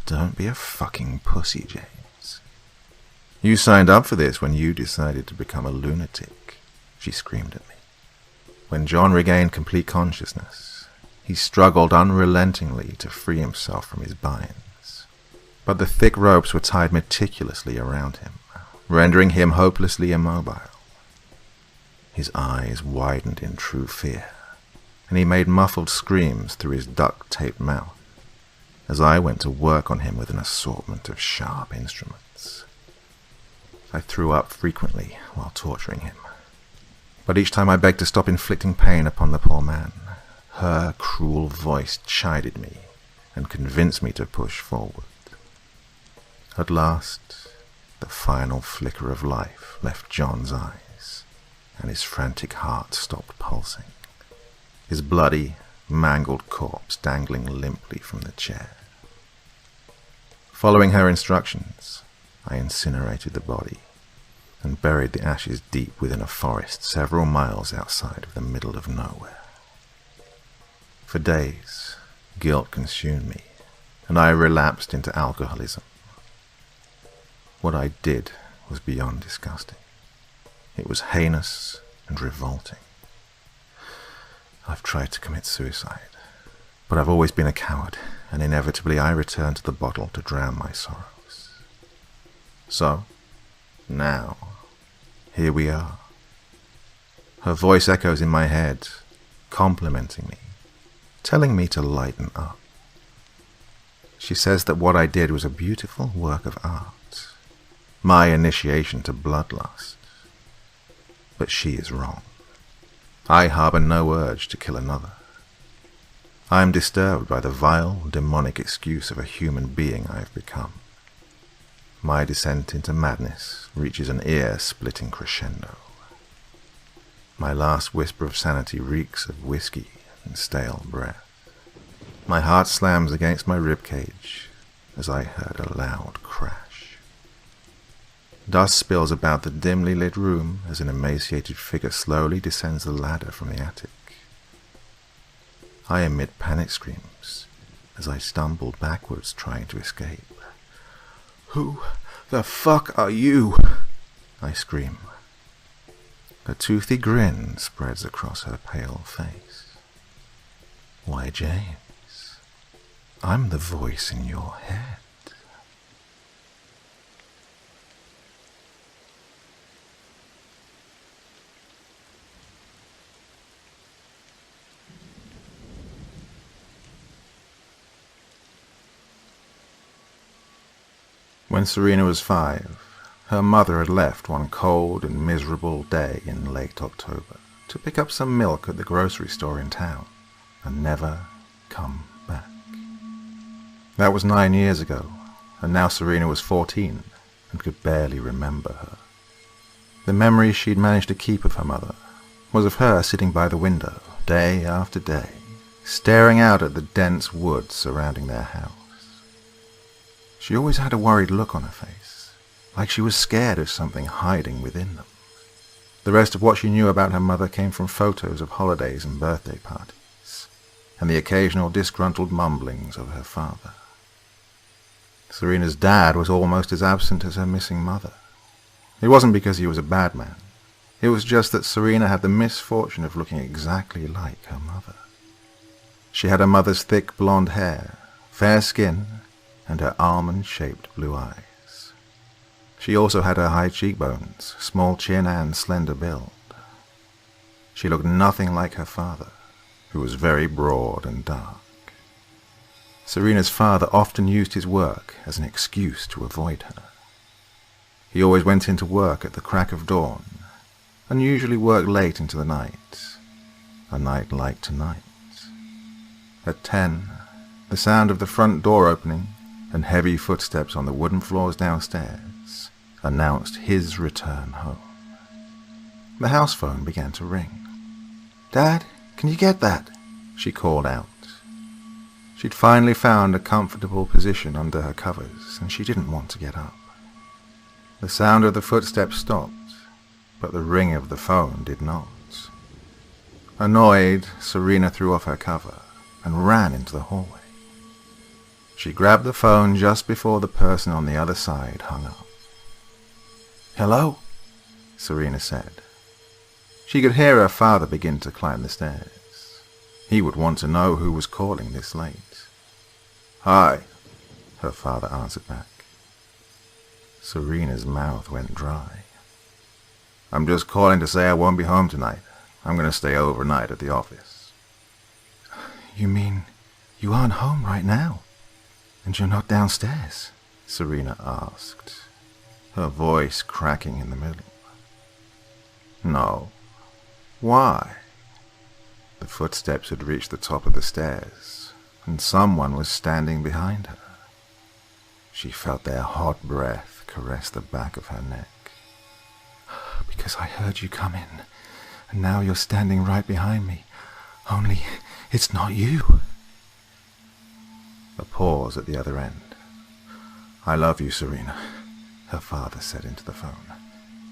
Don't be a fucking pussy, James. You signed up for this when you decided to become a lunatic, she screamed at me. When John regained complete consciousness, he struggled unrelentingly to free himself from his binds, but the thick ropes were tied meticulously around him, rendering him hopelessly immobile. His eyes widened in true fear, and he made muffled screams through his duct-taped mouth as I went to work on him with an assortment of sharp instruments. I threw up frequently while torturing him, but each time I begged to stop inflicting pain upon the poor man, her cruel voice chided me and convinced me to push forward. At last, the final flicker of life left John's eyes, and his frantic heart stopped pulsing, his bloody, mangled corpse dangling limply from the chair. Following her instructions, I incinerated the body and buried the ashes deep within a forest several miles outside of the middle of nowhere. For days, guilt consumed me, and I relapsed into alcoholism. What I did was beyond disgusting. It was heinous and revolting. I've tried to commit suicide, but I've always been a coward, and inevitably I returned to the bottle to drown my sorrows. So, now, here we are. Her voice echoes in my head, complimenting me, telling me to lighten up. She says that what I did was a beautiful work of art, my initiation to bloodlust. But she is wrong. I harbor no urge to kill another. I am disturbed by the vile, demonic excuse of a human being I have become. My descent into madness reaches an ear-splitting crescendo. My last whisper of sanity reeks of whiskey and stale breath. My heart slams against my ribcage as I heard a loud crash. Dust spills about the dimly lit room as an emaciated figure slowly descends the ladder from the attic. I emit panic screams as I stumble backwards trying to escape. "Who the fuck are you?" I scream. A toothy grin spreads across her pale face. "Why, James, I'm the voice in your head." When Serena was 5, her mother had left one cold and miserable day in late October to pick up some milk at the grocery store in town and never come back. That was 9 years ago, and now Serena was 14 and could barely remember her. The memory she'd managed to keep of her mother was of her sitting by the window day after day, staring out at the dense woods surrounding their house. She always had a worried look on her face, like she was scared of something hiding within them. The rest of what she knew about her mother came from photos of holidays and birthday parties, and the occasional disgruntled mumblings of her father. Serena's dad was almost as absent as her missing mother. It wasn't because he was a bad man. It was just that Serena had the misfortune of looking exactly like her mother. She had her mother's thick blonde hair, fair skin, and her almond-shaped blue eyes. She also had her high cheekbones, small chin, and slender build. She looked nothing like her father, who was very broad and dark. Serena's father often used his work as an excuse to avoid her. He always went into work at the crack of dawn, and usually worked late into the night. A night like tonight. At 10, the sound of the front door opening and heavy footsteps on the wooden floors downstairs announced his return home. The house phone began to ring. "Dad, can you get that?" she called out. She'd finally found a comfortable position under her covers, and she didn't want to get up. The sound of the footsteps stopped, but the ring of the phone did not. Annoyed, Serena threw off her cover and ran into the hallway. She grabbed the phone just before the person on the other side hung up. "Hello?" Serena said. She could hear her father begin to climb the stairs. He would want to know who was calling this late. "Hi," her father answered back. Serena's mouth went dry. "I'm just calling to say I won't be home tonight. I'm going to stay overnight at the office." "You mean you aren't home right now? And you're not downstairs?" Serena asked, her voice cracking in the middle. "No. Why?" The footsteps had reached the top of the stairs, and someone was standing behind her. She felt their hot breath caress the back of her neck. "Because I heard you come in, and now you're standing right behind me. Only it's not you." A pause at the other end. "I love you, Serena," her father said into the phone.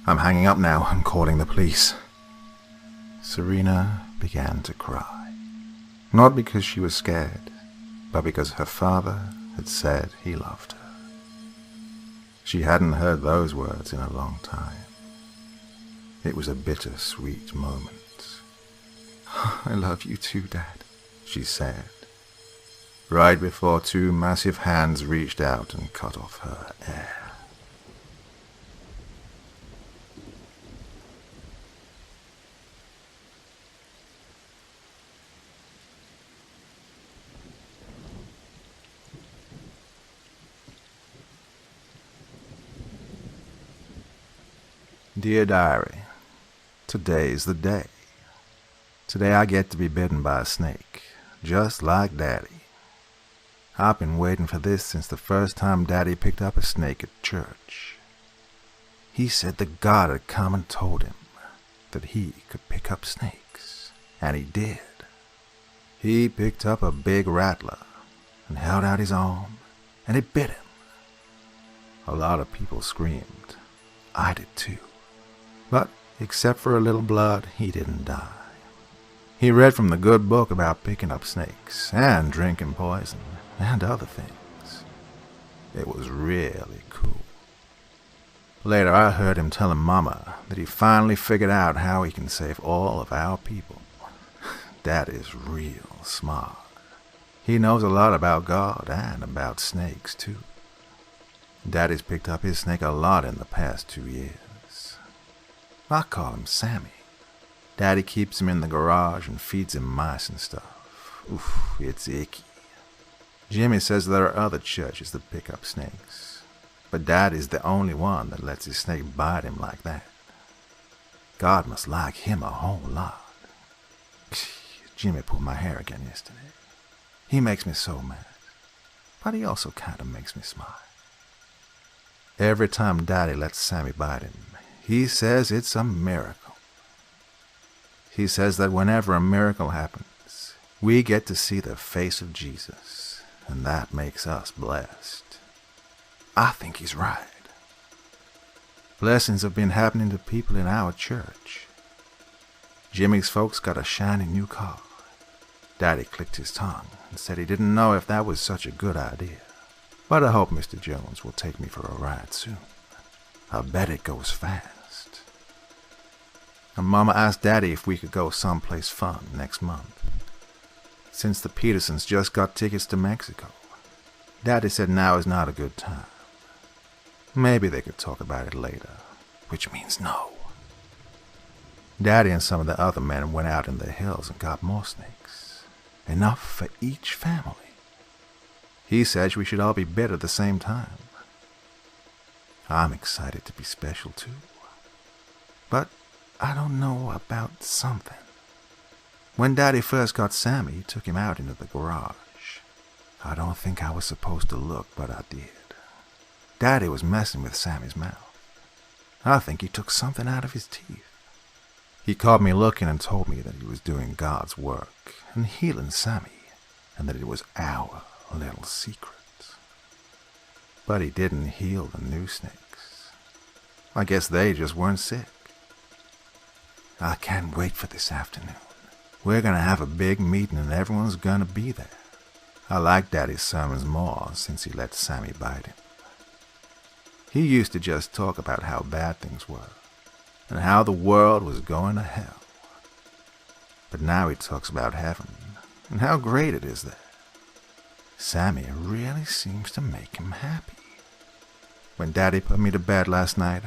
"I'm hanging up now and calling the police." Serena began to cry. Not because she was scared, but because her father had said he loved her. She hadn't heard those words in a long time. It was a bittersweet moment. "I love you too, Dad," she said, right before two massive hands reached out and cut off her air. Dear Diary, today's the day. Today I get to be bitten by a snake, just like Daddy. I've been waiting for this since the first time Daddy picked up a snake at church. He said that God had come and told him that he could pick up snakes, and he did. He picked up a big rattler and held out his arm, and it bit him. A lot of people screamed. I did too. But, except for a little blood, he didn't die. He read from the good book about picking up snakes, and drinking poison, and other things. It was really cool. Later I heard him telling Mama that he finally figured out how he can save all of our people. That is real smart. He knows a lot about God and about snakes too. Daddy's picked up his snake a lot in the past 2 years. I call him Sammy. Daddy keeps him in the garage and feeds him mice and stuff. Oof, it's icky. Jimmy says there are other churches that pick up snakes, but Daddy's the only one that lets his snake bite him like that. God must like him a whole lot. Jimmy pulled my hair again yesterday. He makes me so mad, but he also kind of makes me smile. Every time Daddy lets Sammy bite him, he says it's a miracle. He says that whenever a miracle happens, we get to see the face of Jesus, and that makes us blessed. I think he's right. Blessings have been happening to people in our church. Jimmy's folks got a shiny new car. Daddy clicked his tongue and said he didn't know if that was such a good idea, but I hope Mr. Jones will take me for a ride soon. I bet it goes fast. And Mama asked Daddy if we could go someplace fun next month. Since the Petersons just got tickets to Mexico, Daddy said now is not a good time. Maybe they could talk about it later, which means no. Daddy and some of the other men went out in the hills and got more snakes. Enough for each family. He said we should all be bit at the same time. I'm excited to be special too. But I don't know about something. When Daddy first got Sammy, he took him out into the garage. I don't think I was supposed to look, but I did. Daddy was messing with Sammy's mouth. I think he took something out of his teeth. He caught me looking and told me that he was doing God's work and healing Sammy, and that it was our little secret. But he didn't heal the new snakes. I guess they just weren't sick. I can't wait for this afternoon. We're gonna have a big meeting and everyone's gonna be there. I like Daddy's sermons more since he let Sammy bite him. He used to just talk about how bad things were, and how the world was going to hell. But now he talks about heaven, and how great it is there. Sammy really seems to make him happy. When Daddy put me to bed last night,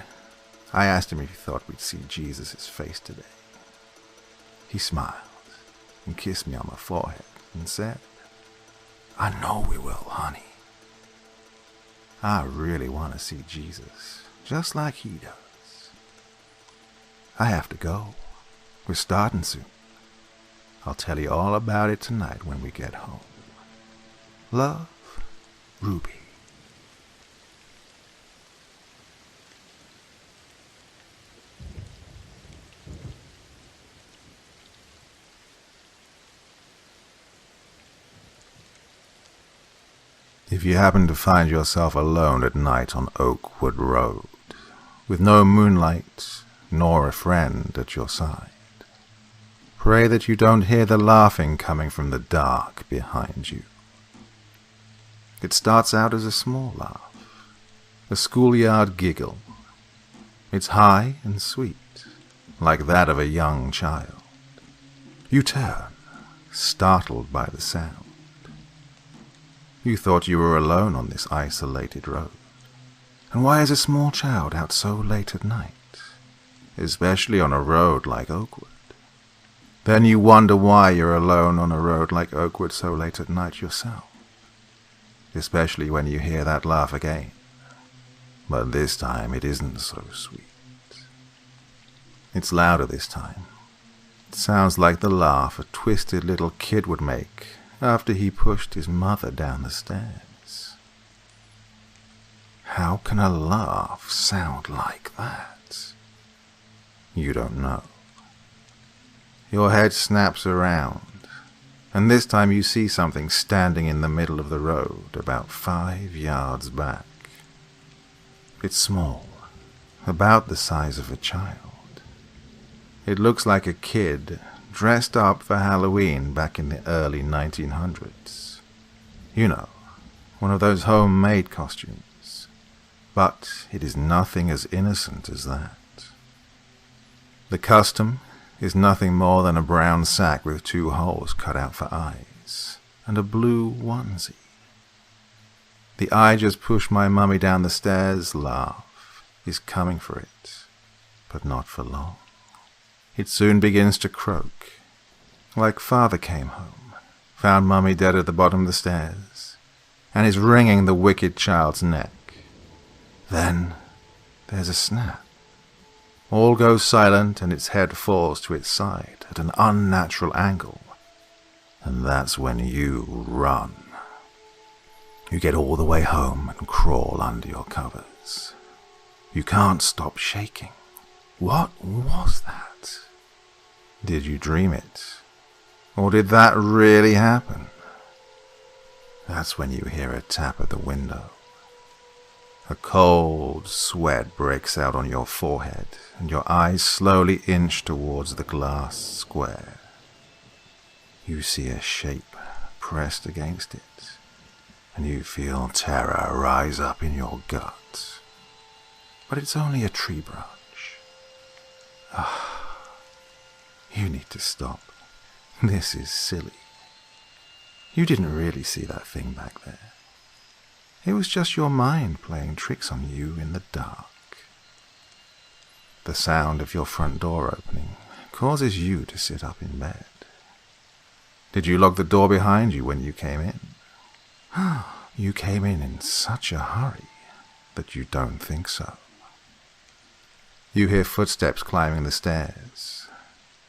I asked him if he thought we'd see Jesus' face today. He smiled and kissed me on my forehead and said, "I know we will, honey." I really want to see Jesus, just like he does. I have to go. We're starting soon. I'll tell you all about it tonight when we get home. Love, Ruby. If you happen to find yourself alone at night on Oakwood Road, with no moonlight nor a friend at your side, pray that you don't hear the laughing coming from the dark behind you. It starts out as a small laugh, a schoolyard giggle. It's high and sweet, like that of a young child. You turn, startled by the sound. You thought you were alone on this isolated road. And why is a small child out so late at night, especially on a road like Oakwood? Then you wonder why you're alone on a road like Oakwood so late at night yourself, especially when you hear that laugh again. But this time it isn't so sweet. It's louder this time. It sounds like the laugh a twisted little kid would make after he pushed his mother down the stairs. How can a laugh sound like that? You don't know. Your head snaps around, and this time you see something standing in the middle of the road about 5 yards back. It's small, about the size of a child. It looks like a kid dressed up for Halloween back in the early 1900s. You know, one of those homemade costumes. But it is nothing as innocent as that. The custom is nothing more than a brown sack with 2 holes cut out for eyes, and a blue onesie. The "I just pushed my mummy down the stairs" laugh is coming for it, but not for long. It soon begins to croak, like father came home, found mummy dead at the bottom of the stairs, and is wringing the wicked child's neck. Then there's a snap. All goes silent and its head falls to its side at an unnatural angle, and that's when you run. You get all the way home and crawl under your covers. You can't stop shaking. What was that? Did you dream it? Or did that really happen? That's when you hear a tap at the window. A cold sweat breaks out on your forehead, and your eyes slowly inch towards the glass square. You see a shape pressed against it, and you feel terror rise up in your gut. But it's only a tree branch. You need to stop. This is silly. You didn't really see that thing back there. It was just your mind playing tricks on you in the dark. The sound of your front door opening causes you to sit up in bed. Did you lock the door behind you when you came in? You came in such a hurry that you don't think so. You hear footsteps climbing the stairs.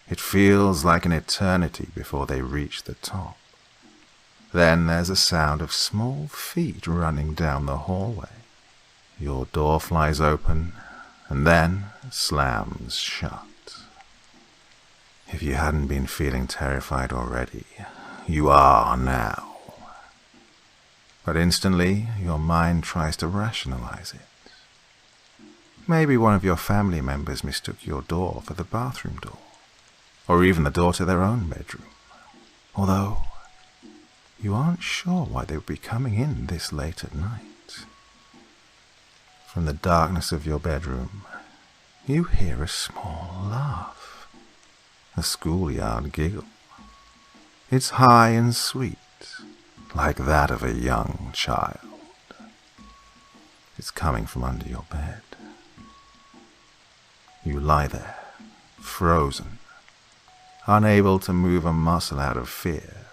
It feels like an eternity before they reach the top. Then there's a sound of small feet running down the hallway. Your door flies open and then slams shut. If you hadn't been feeling terrified already, you are now. But instantly, your mind tries to rationalize it. Maybe one of your family members mistook your door for the bathroom door, or even the door to their own bedroom. Although, you aren't sure why they would be coming in this late at night. From the darkness of your bedroom, you hear a small laugh, a schoolyard giggle. It's high and sweet, like that of a young child. It's coming from under your bed. You lie there, frozen, unable to move a muscle out of fear,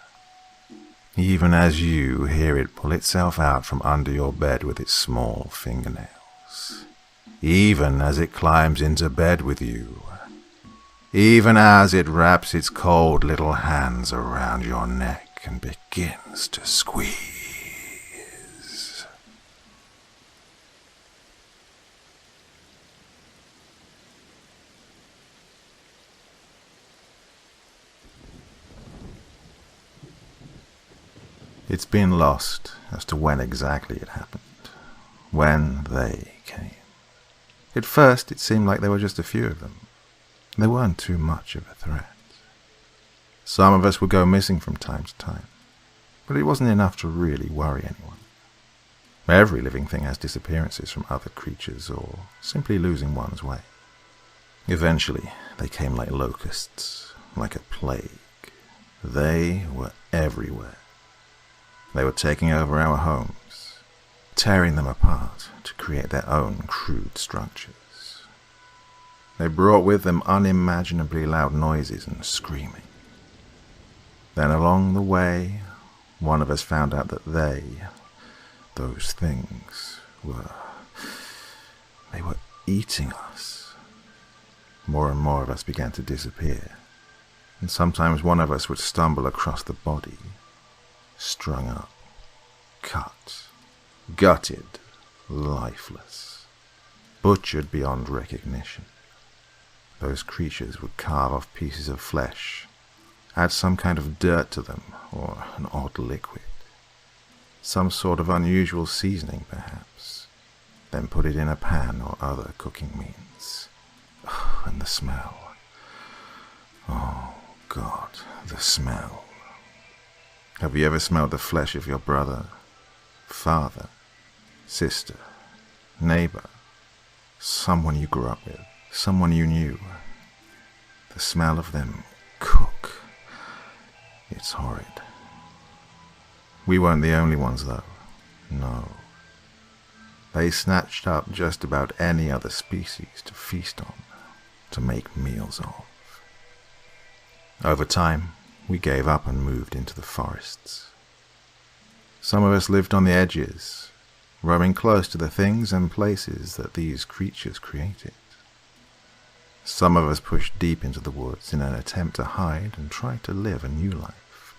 even as you hear it pull itself out from under your bed with its small fingernails, even as it climbs into bed with you, even as it wraps its cold little hands around your neck and begins to squeeze. It's been lost as to when exactly it happened, when they came. At first it seemed like there were just a few of them. They weren't too much of a threat. Some of us would go missing from time to time, but it wasn't enough to really worry anyone. Every living thing has disappearances from other creatures or simply losing one's way. Eventually, they came like locusts, like a plague. They were everywhere. They were taking over our homes, tearing them apart to create their own crude structures. They brought with them unimaginably loud noises and screaming. Then along the way, one of us found out that those things, they were eating us. More and more of us began to disappear, and sometimes one of us would stumble across the body, strung up, cut, gutted, lifeless, butchered beyond recognition. Those creatures would carve off pieces of flesh, add some kind of dirt to them, or an odd liquid, some sort of unusual seasoning perhaps, then put it in a pan or other cooking means. And the smell. Oh God, the smell. Have you ever smelled the flesh of your brother, father, sister, neighbor, someone you grew up with, someone you knew? The smell of them cook. It's horrid. We weren't the only ones though. No. They snatched up just about any other species to feast on, to make meals of. Over time, we gave up and moved into the forests. Some of us lived on the edges, roaming close to the things and places that these creatures created. Some of us pushed deep into the woods in an attempt to hide and try to live a new life,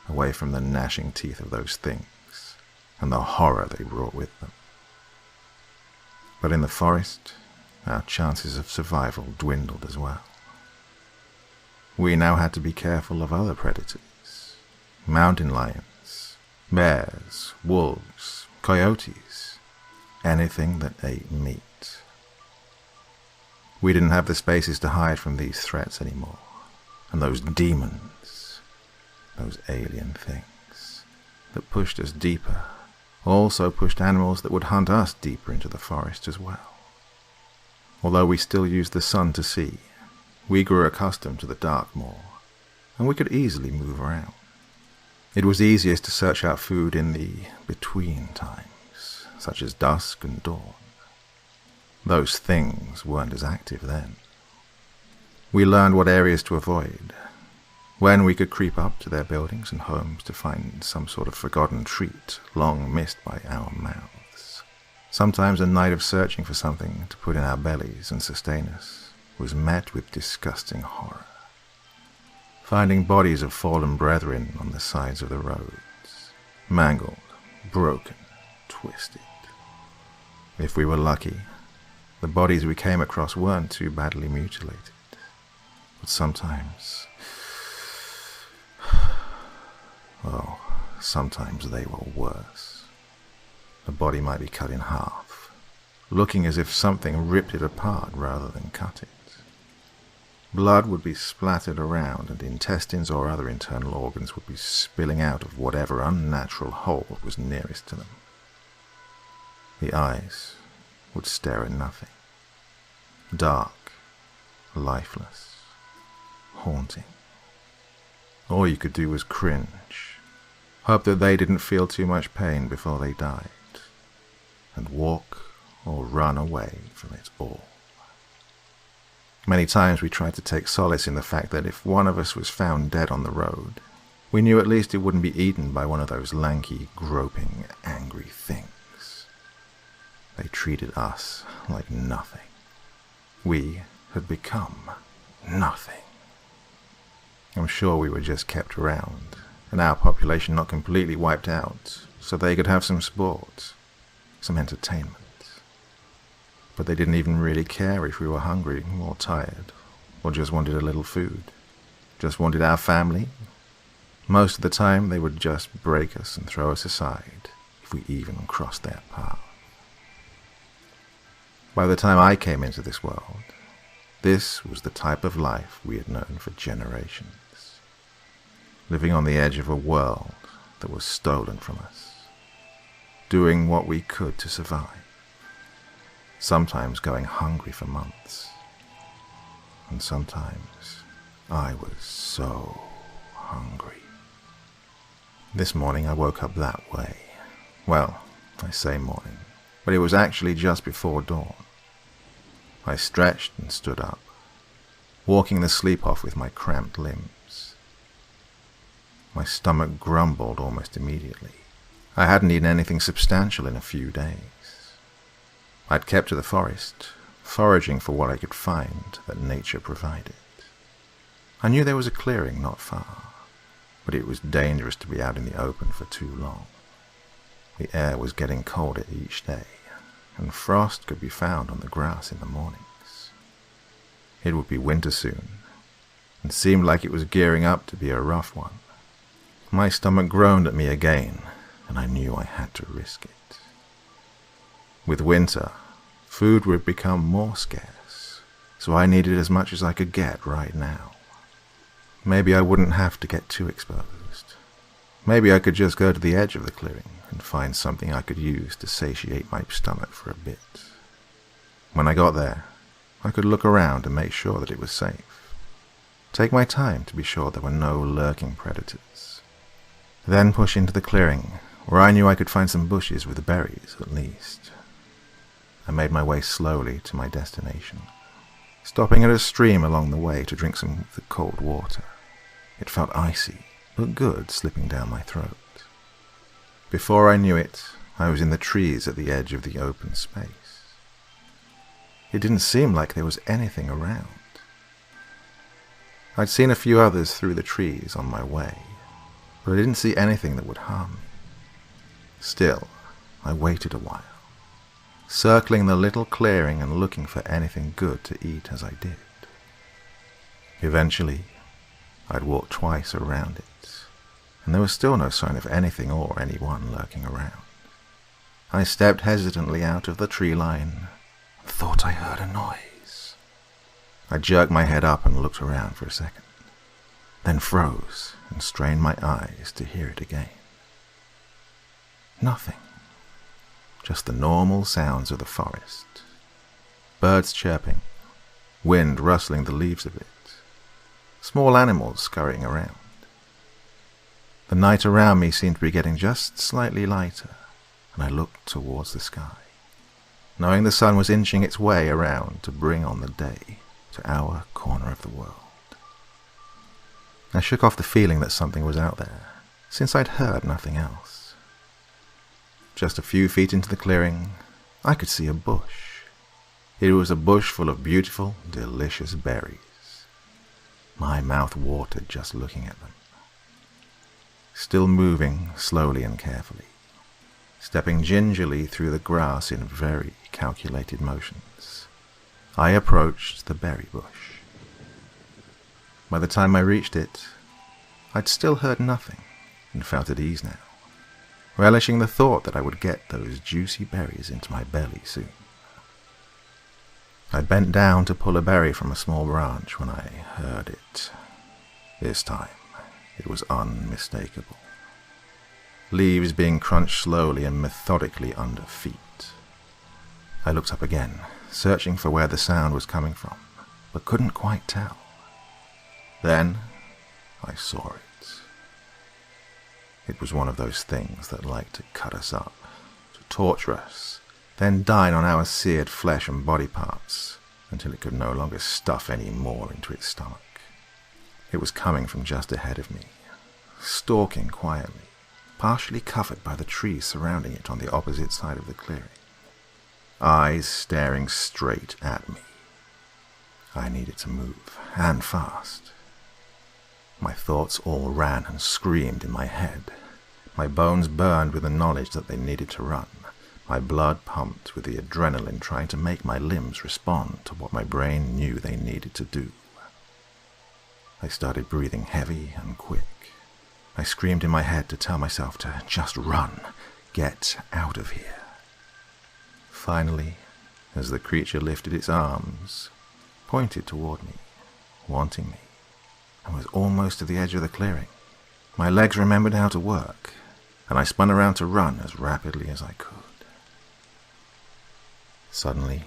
away from the gnashing teeth of those things and the horror they brought with them. But in the forest, our chances of survival dwindled as well. We now had to be careful of other predators, mountain lions, bears, wolves, coyotes, anything that ate meat. We didn't have the spaces to hide from these threats anymore, and those demons, those alien things that pushed us deeper, also pushed animals that would hunt us deeper into the forest as well. Although we still used the sun to see, we grew accustomed to the dark more, and we could easily move around. It was easiest to search out food in the between times, such as dusk and dawn. Those things weren't as active then. We learned what areas to avoid, when we could creep up to their buildings and homes to find some sort of forgotten treat long missed by our mouths. Sometimes a night of searching for something to put in our bellies and sustain us was met with disgusting horror. Finding bodies of fallen brethren on the sides of the roads, mangled, broken, twisted. If we were lucky, the bodies we came across weren't too badly mutilated, but sometimes, oh, sometimes they were worse. The body might be cut in half, looking as if something ripped it apart rather than cut it. Blood would be splattered around, and intestines or other internal organs would be spilling out of whatever unnatural hole was nearest to them. The eyes would stare at nothing. Dark, lifeless, haunting. All you could do was cringe, hope that they didn't feel too much pain before they died, and walk or run away from it all. Many times we tried to take solace in the fact that if one of us was found dead on the road, we knew at least it wouldn't be eaten by one of those lanky, groping, angry things. They treated us like nothing. We had become nothing. I'm sure we were just kept around, and our population not completely wiped out, so they could have some sport, some entertainment. But they didn't even really care if we were hungry or tired, or just wanted a little food, just wanted our family. Most of the time they would just break us and throw us aside if we even crossed their path. By the time I came into this world, this was the type of life we had known for generations. Living on the edge of a world that was stolen from us, doing what we could to survive. Sometimes going hungry for months, and sometimes I was so hungry. This morning I woke up that way. Well, I say morning, but it was actually just before dawn. I stretched and stood up, walking the sleep off with my cramped limbs. My stomach grumbled almost immediately. I hadn't eaten anything substantial in a few days. I'd kept to the forest, foraging for what I could find that nature provided. I knew there was a clearing not far, but it was dangerous to be out in the open for too long. The air was getting colder each day, and frost could be found on the grass in the mornings. It would be winter soon, and seemed like it was gearing up to be a rough one. My stomach groaned at me again, and I knew I had to risk it. With winter, food would become more scarce, so I needed as much as I could get right now. Maybe I wouldn't have to get too exposed. Maybe I could just go to the edge of the clearing and find something I could use to satiate my stomach for a bit. When I got there, I could look around and make sure that it was safe. Take my time to be sure there were no lurking predators. Then push into the clearing, where I knew I could find some bushes with berries at least. I made my way slowly to my destination, stopping at a stream along the way to drink some of the cold water. It felt icy, but good, slipping down my throat. Before I knew it, I was in the trees at the edge of the open space. It didn't seem like there was anything around. I'd seen a few others through the trees on my way, but I didn't see anything that would harm me. Still, I waited a while, circling the little clearing and looking for anything good to eat as I did. Eventually, I'd walked twice around it, and there was still no sign of anything or anyone lurking around. I stepped hesitantly out of the tree line and thought I heard a noise. I jerked my head up and looked around for a second, then froze and strained my eyes to hear it again. Nothing. Just the normal sounds of the forest. Birds chirping, wind rustling the leaves a bit, small animals scurrying around. The night around me seemed to be getting just slightly lighter, and I looked towards the sky, knowing the sun was inching its way around to bring on the day to our corner of the world. I shook off the feeling that something was out there, since I'd heard nothing else. Just a few feet into the clearing, I could see a bush. It was a bush full of beautiful, delicious berries. My mouth watered just looking at them. Still moving slowly and carefully, stepping gingerly through the grass in very calculated motions, I approached the berry bush. By the time I reached it, I'd still heard nothing and felt at ease now, relishing the thought that I would get those juicy berries into my belly soon. I bent down to pull a berry from a small branch when I heard it. This time, it was unmistakable. Leaves being crunched slowly and methodically under feet. I looked up again, searching for where the sound was coming from, but couldn't quite tell. Then, I saw it. It was one of those things that like to cut us up, to torture us, then dine on our seared flesh and body parts until it could no longer stuff any more into its stomach. It was coming from just ahead of me, stalking quietly, partially covered by the trees surrounding it on the opposite side of the clearing. Eyes staring straight at me. I needed to move, and fast. My thoughts all ran and screamed in my head. My bones burned with the knowledge that they needed to run. My blood pumped with the adrenaline trying to make my limbs respond to what my brain knew they needed to do. I started breathing heavy and quick. I screamed in my head to tell myself to just run, get out of here. Finally, as the creature lifted its arms, pointed toward me, wanting me, and was almost to the edge of the clearing, my legs remembered how to work, and I spun around to run as rapidly as I could. Suddenly,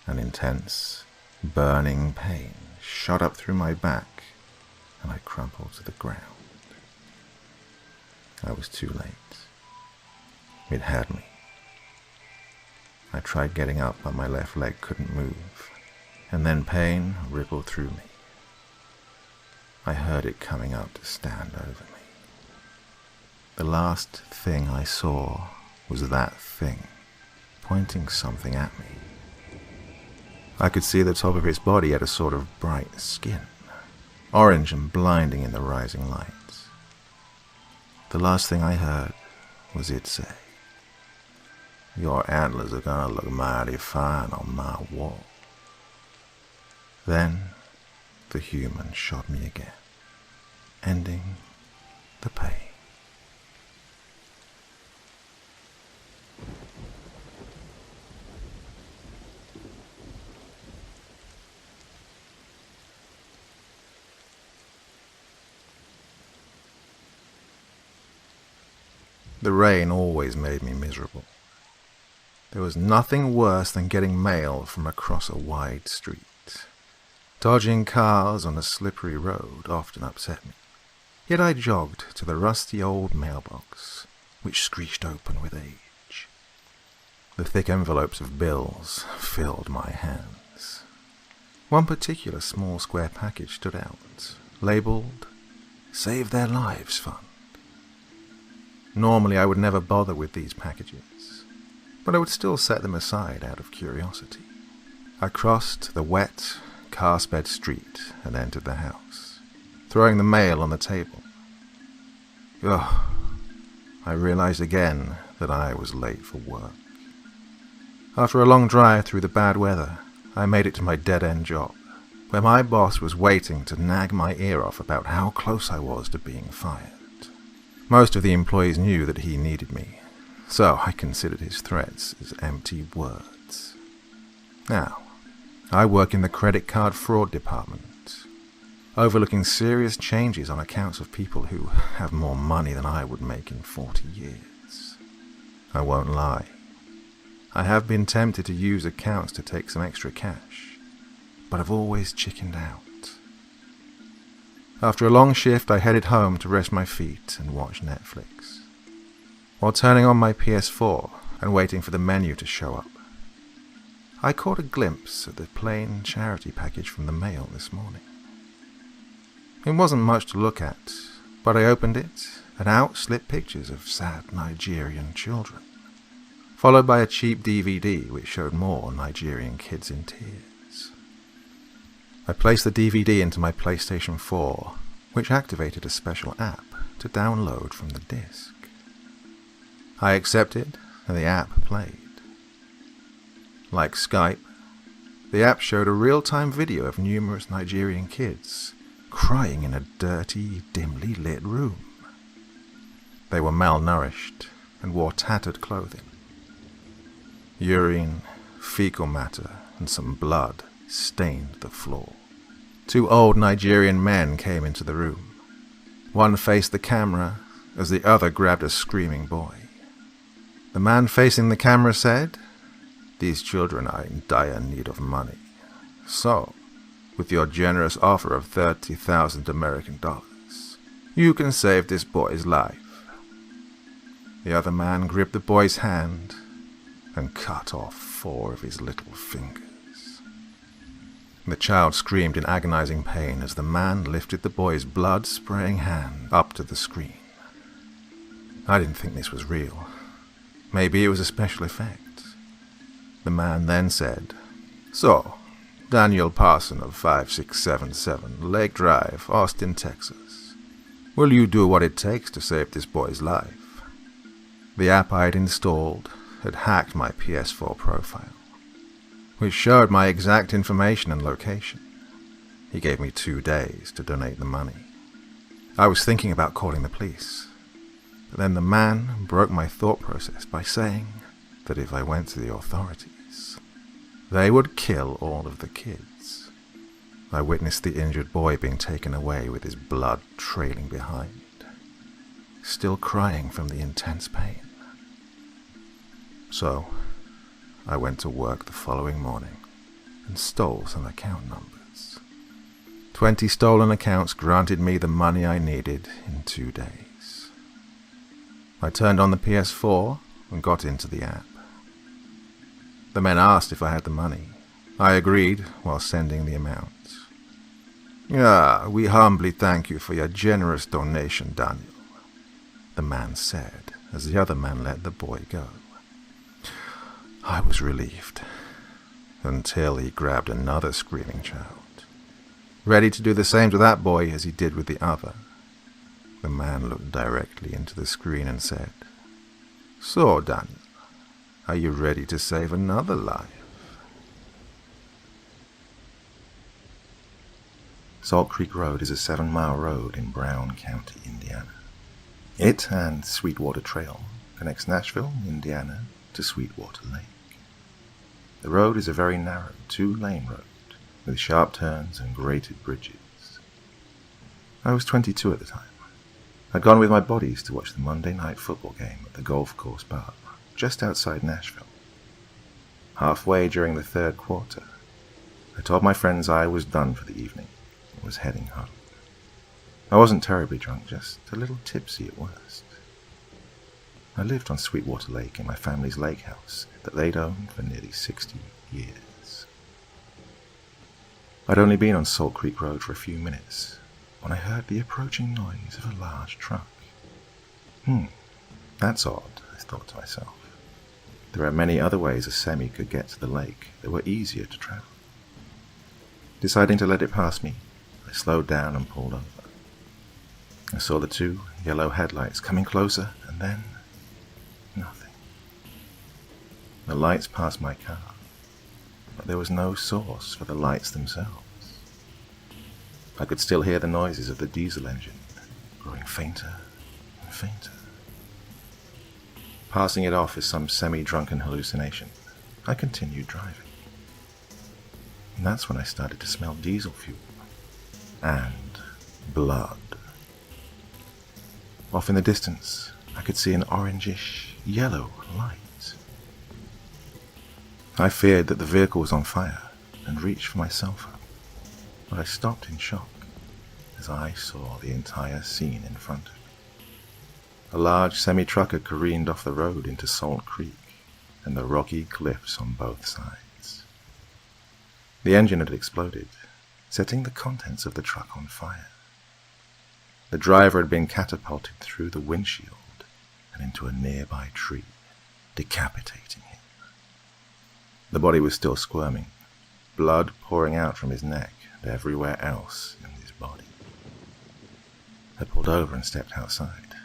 an intense, burning pain shot up through my back, and I crumpled to the ground. I was too late. It had me. I tried getting up, but my left leg couldn't move, and then pain rippled through me. I heard it coming up to stand over me. The last thing I saw was that thing, pointing something at me. I could see the top of its body had a sort of bright skin, orange and blinding in the rising light. The last thing I heard was it say, "Your antlers are gonna look mighty fine on my wall." Then the human shot me again, ending the pain. The rain always made me miserable. There was nothing worse than getting mail from across a wide street. Dodging cars on a slippery road often upset me. Yet I jogged to the rusty old mailbox, which screeched open with age. The thick envelopes of bills filled my hands. One particular small square package stood out, labelled, "Save Their Lives Fund." Normally I would never bother with these packages, but I would still set them aside out of curiosity. I crossed the wet, car-sped street and entered the house, throwing the mail on the table. I realized again that I was late for work. After a long drive through the bad weather, I made it to my dead-end job, where my boss was waiting to nag my ear off about how close I was to being fired. Most of the employees knew that he needed me, so I considered his threats as empty words. Now, I work in the credit card fraud department, overlooking serious changes on accounts of people who have more money than I would make in 40 years. I won't lie. I have been tempted to use accounts to take some extra cash, but I've always chickened out. After a long shift, I headed home to rest my feet and watch Netflix. While turning on my PS4 and waiting for the menu to show up, I caught a glimpse of the plain charity package from the mail this morning. It wasn't much to look at, but I opened it, and out slipped pictures of sad Nigerian children, followed by a cheap DVD which showed more Nigerian kids in tears. I placed the DVD into my PlayStation 4, which activated a special app to download from the disc. I accepted, and the app played. Like Skype, the app showed a real-time video of numerous Nigerian kids crying in a dirty, dimly lit room. They were malnourished and wore tattered clothing. Urine, fecal matter, and some blood stained the floor. 2 old Nigerian men came into the room. One faced the camera as the other grabbed a screaming boy. The man facing the camera said, "These children are in dire need of money. So, with your generous offer of 30,000 American dollars, you can save this boy's life." The other man gripped the boy's hand and cut off 4 of his little fingers. The child screamed in agonizing pain as the man lifted the boy's blood-spraying hand up to the screen. I didn't think this was real. Maybe it was a special effect. The man then said, "So, Daniel Parson of 5677 Lake Drive, Austin, Texas. Will you do what it takes to save this boy's life?" The app I had installed had hacked my PS4 profile, which showed my exact information and location. He gave me 2 days to donate the money. I was thinking about calling the police, but then the man broke my thought process by saying that if I went to the authorities, they would kill all of the kids. I witnessed the injured boy being taken away with his blood trailing behind, still crying from the intense pain. So, I went to work the following morning and stole some account numbers. 20 stolen accounts granted me the money I needed in 2 days. I turned on the PS4 and got into the app. The men asked if I had the money. I agreed while sending the amount. "We humbly thank you for your generous donation, Daniel," the man said as the other man let the boy go. I was relieved, until he grabbed another screaming child, ready to do the same to that boy as he did with the other. The man looked directly into the screen and said, "So, Daniel, are you ready to save another life?" Salt Creek Road is a 7-mile road in Brown County, Indiana. It and Sweetwater Trail connects Nashville, Indiana, to Sweetwater Lake. The road is a very narrow 2-lane road with sharp turns and graded bridges. I was 22 at the time. I'd gone with my buddies to watch the Monday night football game at the golf course bar just outside Nashville. Halfway during the 3rd quarter, I told my friends I was done for the evening and was heading home. I wasn't terribly drunk, just a little tipsy at worst. I lived on Sweetwater Lake in my family's lake house that they'd owned for nearly 60 years. I'd only been on Salt Creek Road for a few minutes when I heard the approaching noise of a large truck. That's odd, I thought to myself. There are many other ways a semi could get to the lake that were easier to travel. Deciding to let it pass me, I slowed down and pulled over. I saw the 2 yellow headlights coming closer, and then nothing. The lights passed my car, but there was no source for the lights themselves. I could still hear the noises of the diesel engine, growing fainter and fainter. Passing it off as some semi-drunken hallucination, I continued driving. And that's when I started to smell diesel fuel and blood. Off in the distance, I could see an orangish yellow light. I feared that the vehicle was on fire and reached for my cell phone, but I stopped in shock as I saw the entire scene in front of me. A large semi-truck had careened off the road into Salt Creek and the rocky cliffs on both sides. The engine had exploded, setting the contents of the truck on fire. The driver had been catapulted through the windshield and into a nearby tree, decapitating him. The body was still squirming, blood pouring out from his neck and everywhere else in his body. I pulled over and stepped outside,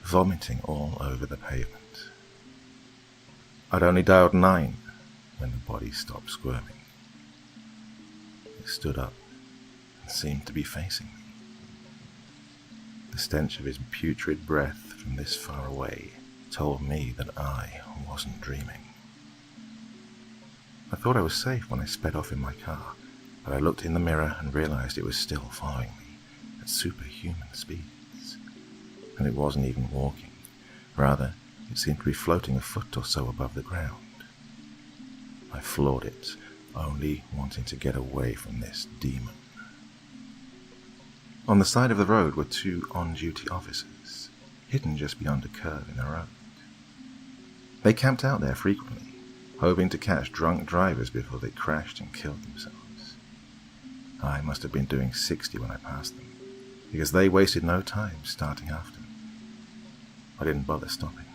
vomiting all over the pavement. I'd only dialed 9 when the body stopped squirming. It stood up and seemed to be facing me. The stench of his putrid breath from this far away told me that I wasn't dreaming. I thought I was safe when I sped off in my car, but I looked in the mirror and realized it was still following me at superhuman speeds. And it wasn't even walking. Rather, it seemed to be floating a foot or so above the ground. I floored it, only wanting to get away from this demon. On the side of the road were 2 on-duty officers, hidden just beyond a curve in the road. They camped out there frequently, hoping to catch drunk drivers before they crashed and killed themselves. I must have been doing 60 when I passed them, because they wasted no time starting after me. I didn't bother stopping.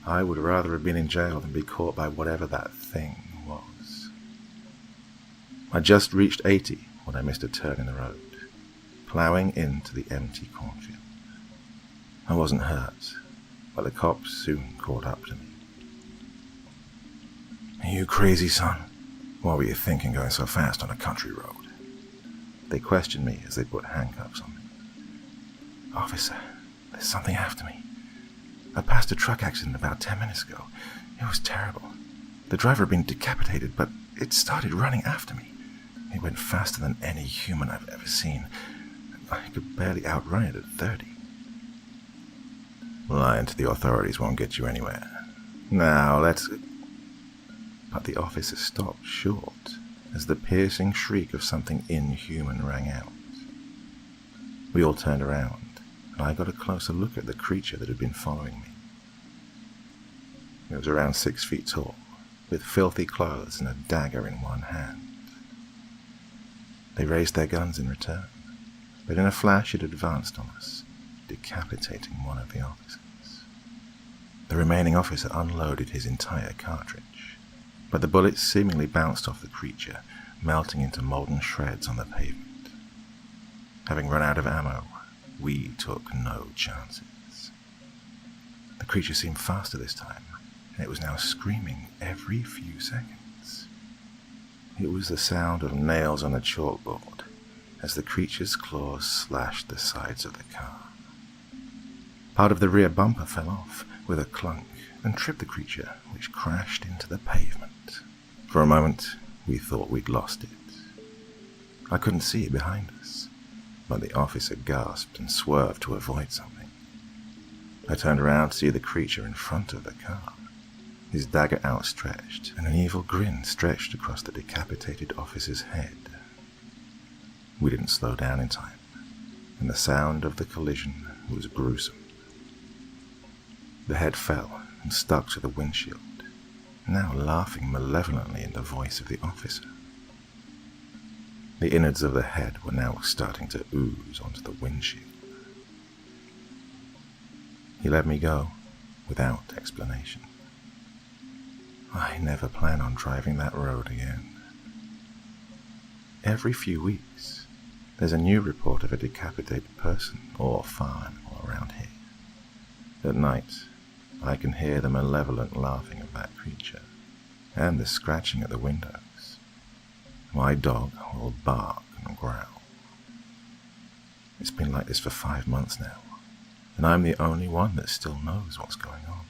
I would rather have been in jail than be caught by whatever that thing was. I just reached 80 when I missed a turn in the road, ploughing into the empty cornfield. I wasn't hurt, but the cops soon caught up to me. "Are you crazy, son? What were you thinking going so fast on a country road?" They questioned me as they put handcuffs on me. "Officer, there's something after me. I passed a truck accident about 10 minutes ago. It was terrible. The driver had been decapitated, but it started running after me. It went faster than any human I've ever seen. I could barely outrun it at 30. "Lying to the authorities won't get you anywhere. Now, let's..." But the officer stopped short as the piercing shriek of something inhuman rang out. We all turned around, and I got a closer look at the creature that had been following me. It was around 6 feet tall, with filthy clothes and a dagger in one hand. They raised their guns in return, but in a flash it advanced on us, decapitating one of the officers. The remaining officer unloaded his entire cartridge, but the bullets seemingly bounced off the creature, melting into molten shreds on the pavement. Having run out of ammo, we took no chances. The creature seemed faster this time, and it was now screaming every few seconds. It was the sound of nails on a chalkboard as the creature's claws slashed the sides of the car. Part of the rear bumper fell off with a clunk and tripped the creature, which crashed into the pavement. For a moment, we thought we'd lost it. I couldn't see it behind us, but the officer gasped and swerved to avoid something. I turned around to see the creature in front of the car, his dagger outstretched, and an evil grin stretched across the decapitated officer's head. We didn't slow down in time, and the sound of the collision was gruesome. The head fell and stuck to the windshield, now laughing malevolently in the voice of the officer. The innards of the head were now starting to ooze onto the windshield. He let me go without explanation. I never plan on driving that road again. Every few weeks, there's a new report of a decapitated person or farm animal around here. At night, I can hear the malevolent laughing of that creature, and the scratching at the windows. My dog will bark and growl. It's been like this for 5 months now, and I'm the only one that still knows what's going on.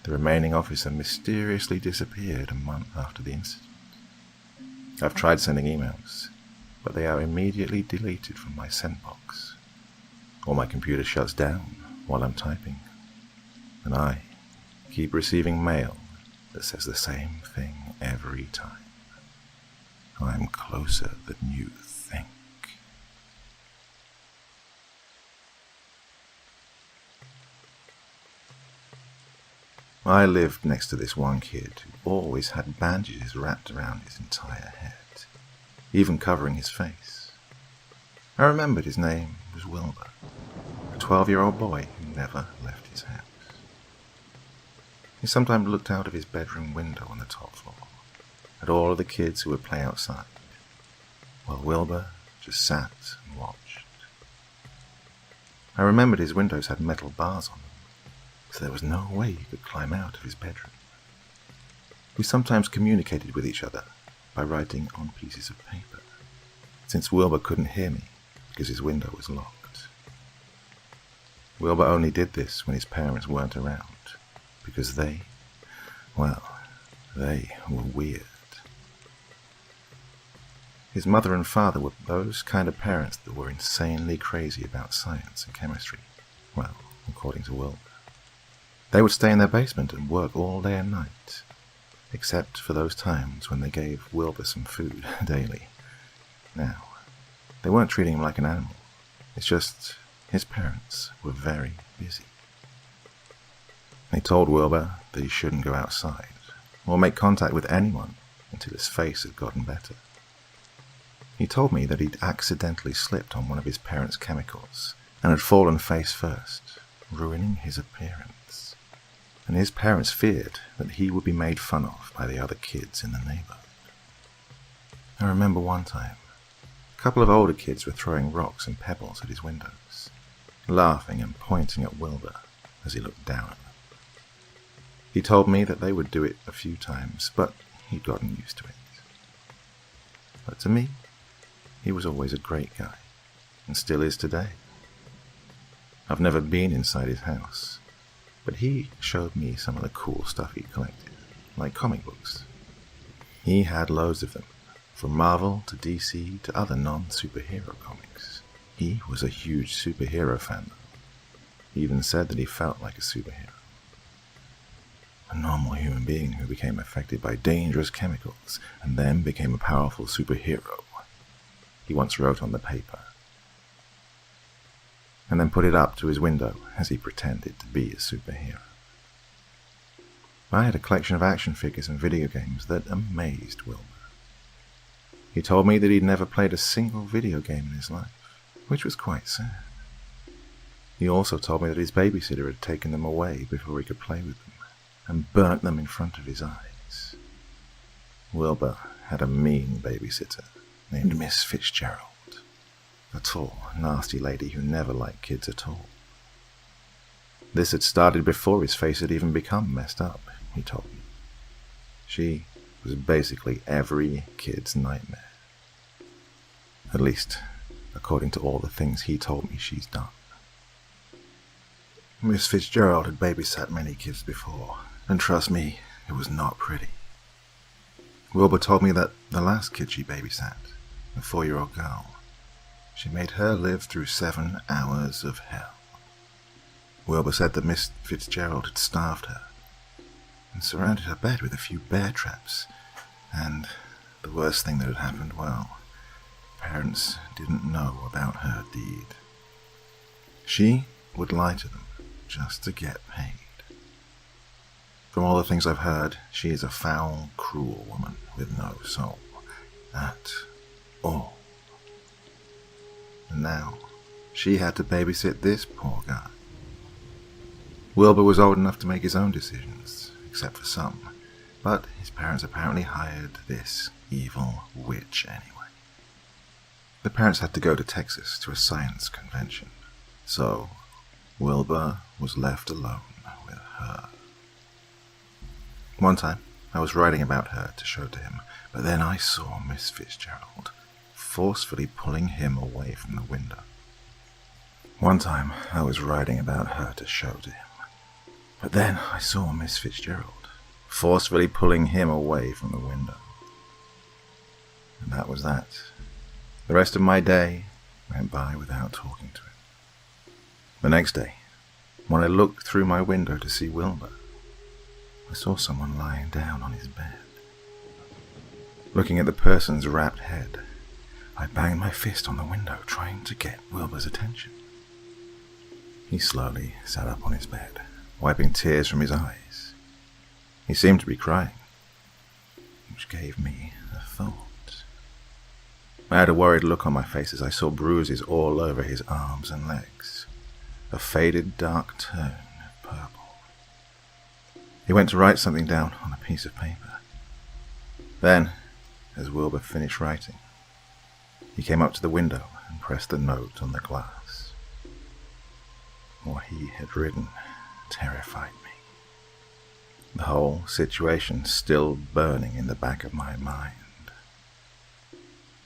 The remaining officer mysteriously disappeared a month after the incident. I've tried sending emails, but they are immediately deleted from my sent box, or my computer shuts down while I'm typing, and I keep receiving mail that says the same thing every time. I'm closer than you think. I lived next to this one kid who always had bandages wrapped around his entire head, even covering his face. I remembered his name was Wilbur, a 12-year-old boy who never left his house. He sometimes looked out of his bedroom window on the top floor at all of the kids who would play outside, while Wilbur just sat and watched. I remembered his windows had metal bars on them, so there was no way he could climb out of his bedroom. We sometimes communicated with each other by writing on pieces of paper, since Wilbur couldn't hear me because his window was locked. Wilbur only did this when his parents weren't around, because they were weird. His mother and father were those kind of parents that were insanely crazy about science and chemistry. Well, according to Wilbur. They would stay in their basement and work all day and night, except for those times when they gave Wilbur some food daily. Now, they weren't treating him like an animal. It's just his parents were very busy. They told Wilbur that he shouldn't go outside or make contact with anyone until his face had gotten better. He told me that he'd accidentally slipped on one of his parents' chemicals and had fallen face first, ruining his appearance. And his parents feared that he would be made fun of by the other kids in the neighborhood. I remember one time, a couple of older kids were throwing rocks and pebbles at his windows, laughing and pointing at Wilbur as he looked down at them. He told me that they would do it a few times, but he'd gotten used to it. But to me, he was always a great guy, and still is today. I've never been inside his house, but he showed me some of the cool stuff he collected, like comic books. He had loads of them, from Marvel to DC to other non-superhero comics. He was a huge superhero fan. He even said that he felt like a superhero. A normal human being who became affected by dangerous chemicals and then became a powerful superhero, he once wrote on the paper, and then put it up to his window as he pretended to be a superhero. I had a collection of action figures and video games that amazed Wilbur. He told me that he'd never played a single video game in his life, which was quite sad. He also told me that his babysitter had taken them away before he could play with them, and burnt them in front of his eyes. Wilbur had a mean babysitter named Miss Fitzgerald, a tall, nasty lady who never liked kids at all. This had started before his face had even become messed up, he told me. She was basically every kid's nightmare. At least, according to all the things he told me she's done. Miss Fitzgerald had babysat many kids before, and trust me, it was not pretty. Wilbur told me that the last kid she babysat, a 4-year-old girl, she made her live through 7 hours of hell. Wilbur said that Miss Fitzgerald had starved her and surrounded her bed with a few bear traps, and the worst thing that had happened, well, parents didn't know about her deed. She would lie to them just to get paid. From all the things I've heard, she is a foul, cruel woman with no soul at all. And now, she had to babysit this poor guy. Wilbur was old enough to make his own decisions, except for some, but his parents apparently hired this evil witch anyway. The parents had to go to Texas to a science convention, so Wilbur was left alone with her. One time, I was writing about her to show to him, but then I saw Miss Fitzgerald forcefully pulling him away from the window. One time, I was writing about her to show to him, but then I saw Miss Fitzgerald forcefully pulling him away from the window. And that was that. The rest of my day went by without talking to him. The next day, when I looked through my window to see Wilbur, I saw someone lying down on his bed. Looking at the person's wrapped head, I banged my fist on the window, trying to get Wilbur's attention. He slowly sat up on his bed, wiping tears from his eyes. He seemed to be crying, which gave me a thought. I had a worried look on my face as I saw bruises all over his arms and legs, a faded dark tone of purple. He went to write something down on a piece of paper. Then, as Wilbur finished writing, he came up to the window and pressed the note on the glass. What he had written terrified me. The whole situation still burning in the back of my mind.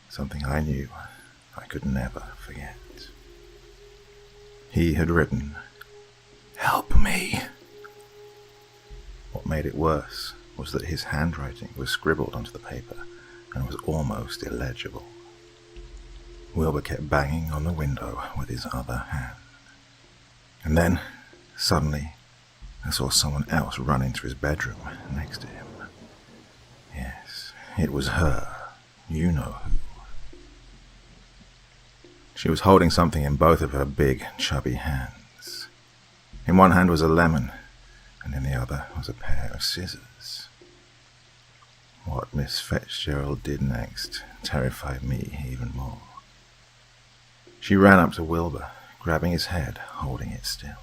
Something I knew I could never forget. He had written, "Help me." What made it worse was that his handwriting was scribbled onto the paper and was almost illegible. Wilbur kept banging on the window with his other hand. And then, suddenly, I saw someone else run into his bedroom next to him. Yes, it was her. You know who. She was holding something in both of her big, chubby hands. In one hand was a lemon, and in the other was a pair of scissors. What Miss Fitzgerald did next terrified me even more. She ran up to Wilbur, grabbing his head, holding it still.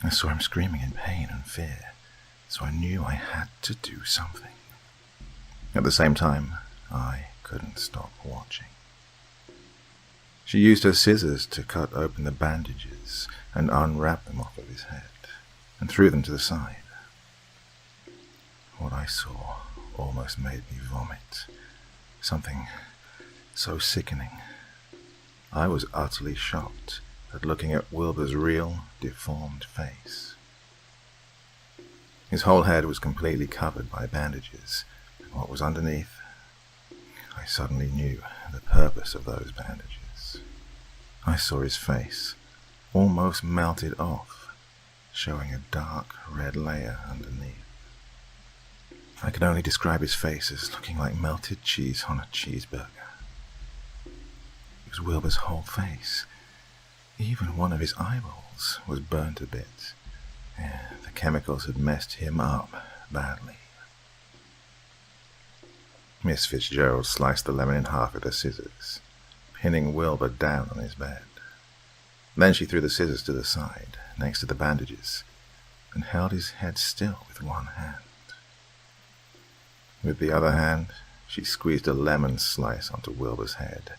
I saw him screaming in pain and fear, so I knew I had to do something. At the same time, I couldn't stop watching. She used her scissors to cut open the bandages and unwrap them off of his head, and threw them to the side. What I saw almost made me vomit. Something so sickening. I was utterly shocked at looking at Wilbur's real, deformed face. His whole head was completely covered by bandages, and what was underneath, I suddenly knew the purpose of those bandages. I saw his face, almost melted off, showing a dark red layer underneath. I could only describe his face as looking like melted cheese on a cheeseburger. It was Wilbur's whole face. Even one of his eyeballs was burnt a bit. Yeah, the chemicals had messed him up badly. Miss Fitzgerald sliced the lemon in half with her scissors, pinning Wilbur down on his bed. Then she threw the scissors to the side, next to the bandages, and held his head still with one hand. With the other hand, she squeezed a lemon slice onto Wilbur's head,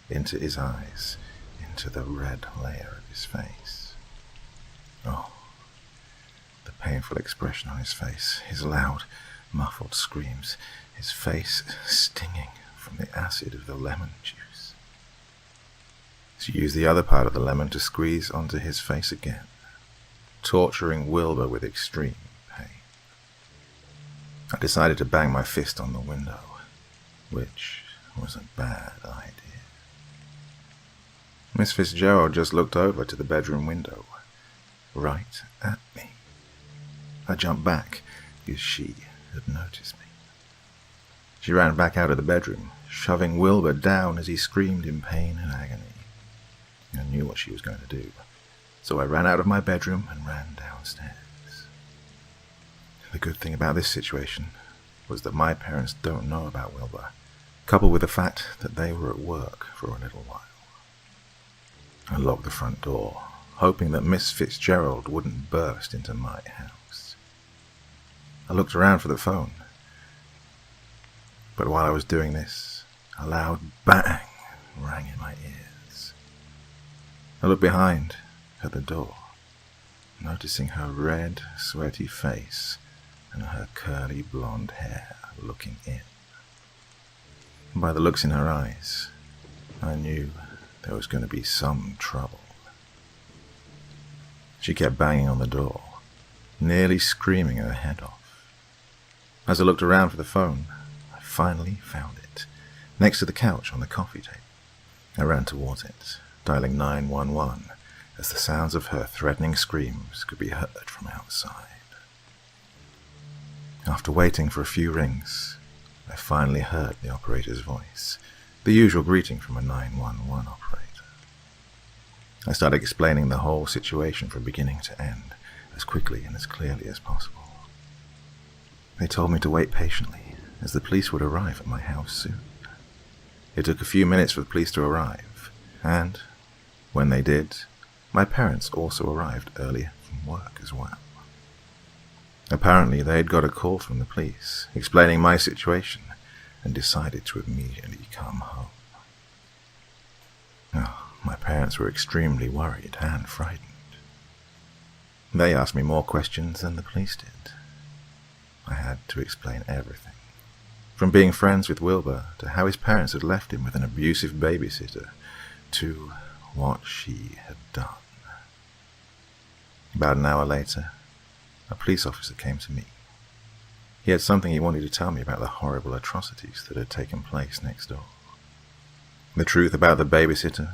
into his eyes, into the red layer of his face. Oh, the painful expression on his face, his loud, muffled screams, his face stinging from the acid of the lemon juice. She used the other part of the lemon to squeeze onto his face again, torturing Wilbur with extreme pain. I decided to bang my fist on the window, which was a bad idea. Miss Fitzgerald just looked over to the bedroom window, right at me. I jumped back because she had noticed me. She ran back out of the bedroom, shoving Wilbur down as he screamed in pain and agony. I knew what she was going to do, so I ran out of my bedroom and ran downstairs. The good thing about this situation was that my parents don't know about Wilbur, coupled with the fact that they were at work for a little while. I locked the front door, hoping that Miss Fitzgerald wouldn't burst into my house. I looked around for the phone, but while I was doing this, a loud bang rang in my ears. I looked behind at the door, noticing her red, sweaty face and her curly blonde hair looking in. By the looks in her eyes, I knew there was going to be some trouble. She kept banging on the door, nearly screaming her head off. As I looked around for the phone, I finally found it, next to the couch on the coffee table. I ran towards it, dialing 911, as the sounds of her threatening screams could be heard from outside. After waiting for a few rings, I finally heard the operator's voice, the usual greeting from a 911 operator. I started explaining the whole situation from beginning to end, as quickly and as clearly as possible. They told me to wait patiently, as the police would arrive at my house soon. It took a few minutes for the police to arrive, and, when they did, my parents also arrived earlier from work as well. Apparently they had got a call from the police, explaining my situation, and decided to immediately come home. Oh, my parents were extremely worried and frightened. They asked me more questions than the police did. I had to explain everything, from being friends with Wilbur to how his parents had left him with an abusive babysitter, to what she had done. About an hour later, a police officer came to me. He had something he wanted to tell me about the horrible atrocities that had taken place next door. The truth about the babysitter,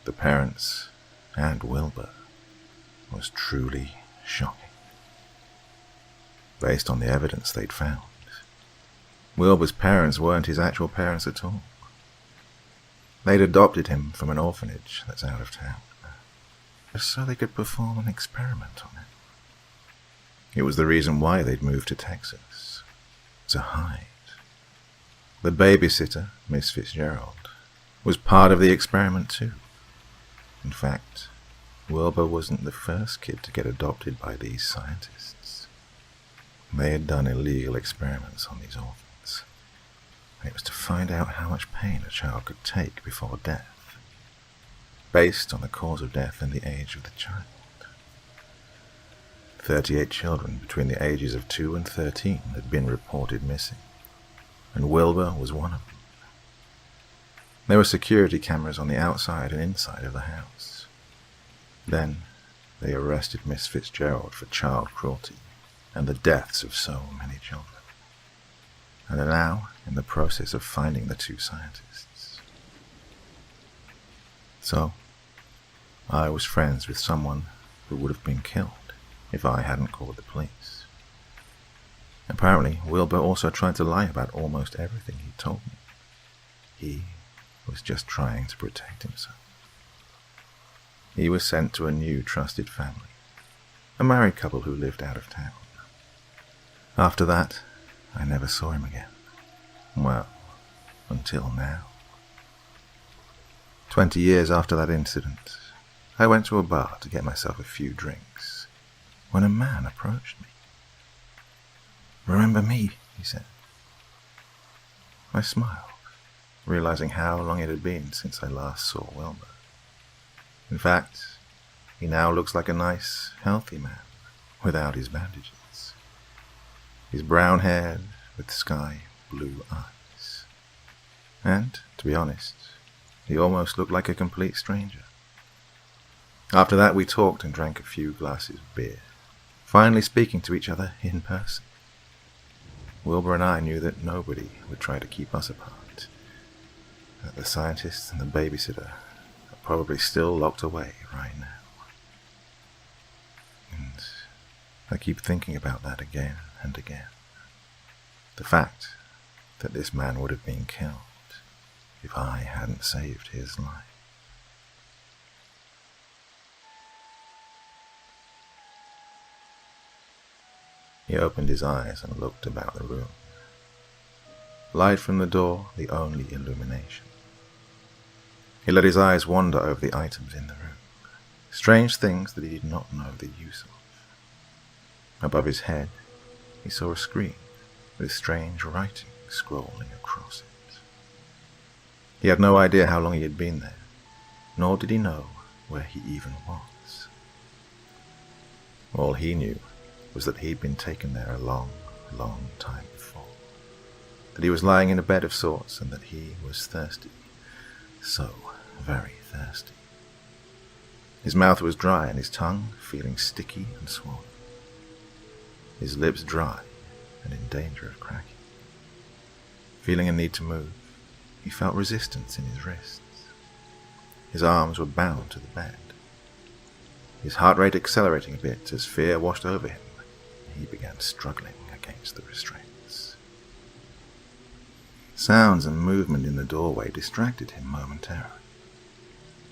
the parents, and Wilbur was truly shocking. Based on the evidence they'd found, Wilbur's parents weren't his actual parents at all. They'd adopted him from an orphanage that's out of town, just so they could perform an experiment on him. It was the reason why they'd moved to Texas, to hide. The babysitter, Miss Fitzgerald, was part of the experiment too. In fact, Wilbur wasn't the first kid to get adopted by these scientists. They had done illegal experiments on these orphans, and it was to find out how much pain a child could take before death, based on the cause of death and the age of the child. 38 children between the ages of 2 and 13 had been reported missing, and Wilbur was one of them. There were security cameras on the outside and inside of the house. Then they arrested Miss Fitzgerald for child cruelty and the deaths of so many children, and are now in the process of finding the 2 scientists. So, I was friends with someone who would have been killed if I hadn't called the police. Apparently, Wilbur also tried to lie about almost everything he told me. He was just trying to protect himself. He was sent to a new trusted family, a married couple who lived out of town. After that, I never saw him again. Well, until now. 20 years after that incident, I went to a bar to get myself a few drinks, when a man approached me. "Remember me?" he said. I smiled, realizing how long it had been since I last saw Wilbur. In fact, he now looks like a nice, healthy man, without his bandages. He's brown-haired, with sky-blue eyes. And, to be honest, he almost looked like a complete stranger. After that, we talked and drank a few glasses of beer, finally speaking to each other in person. Wilbur and I knew that nobody would try to keep us apart, that the scientists and the babysitter are probably still locked away right now. And I keep thinking about that again and again. The fact that this man would have been killed if I hadn't saved his life. He opened his eyes and looked about the room. Light from the door, the only illumination. He let his eyes wander over the items in the room, strange things that he did not know the use of. Above his head, he saw a screen with strange writing scrolling across it. He had no idea how long he had been there, nor did he know where he even was. All he knew was that he'd been taken there a long, long time before, that he was lying in a bed of sorts and that he was thirsty, so very thirsty. His mouth was dry and his tongue feeling sticky and swollen. His lips dry and in danger of cracking. Feeling a need to move, he felt resistance in his wrists. His arms were bound to the bed. His heart rate accelerating a bit as fear washed over him. He began struggling against the restraints. Sounds and movement in the doorway distracted him momentarily,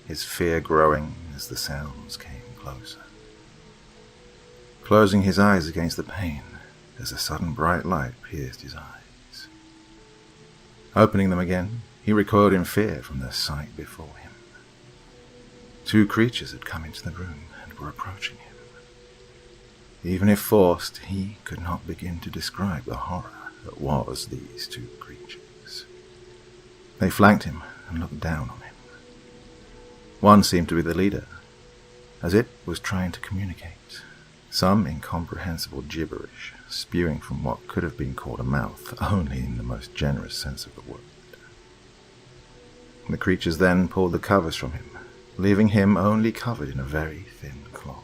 his fear growing as the sounds came closer. Closing his eyes against the pane as a sudden bright light pierced his eyes. Opening them again, he recoiled in fear from the sight before him. 2 creatures had come into the room and were approaching him. Even if forced, he could not begin to describe the horror that was these two creatures. They flanked him and looked down on him. One seemed to be the leader, as it was trying to communicate, some incomprehensible gibberish spewing from what could have been called a mouth only in the most generous sense of the word. The creatures then pulled the covers from him, leaving him only covered in a very thin cloth.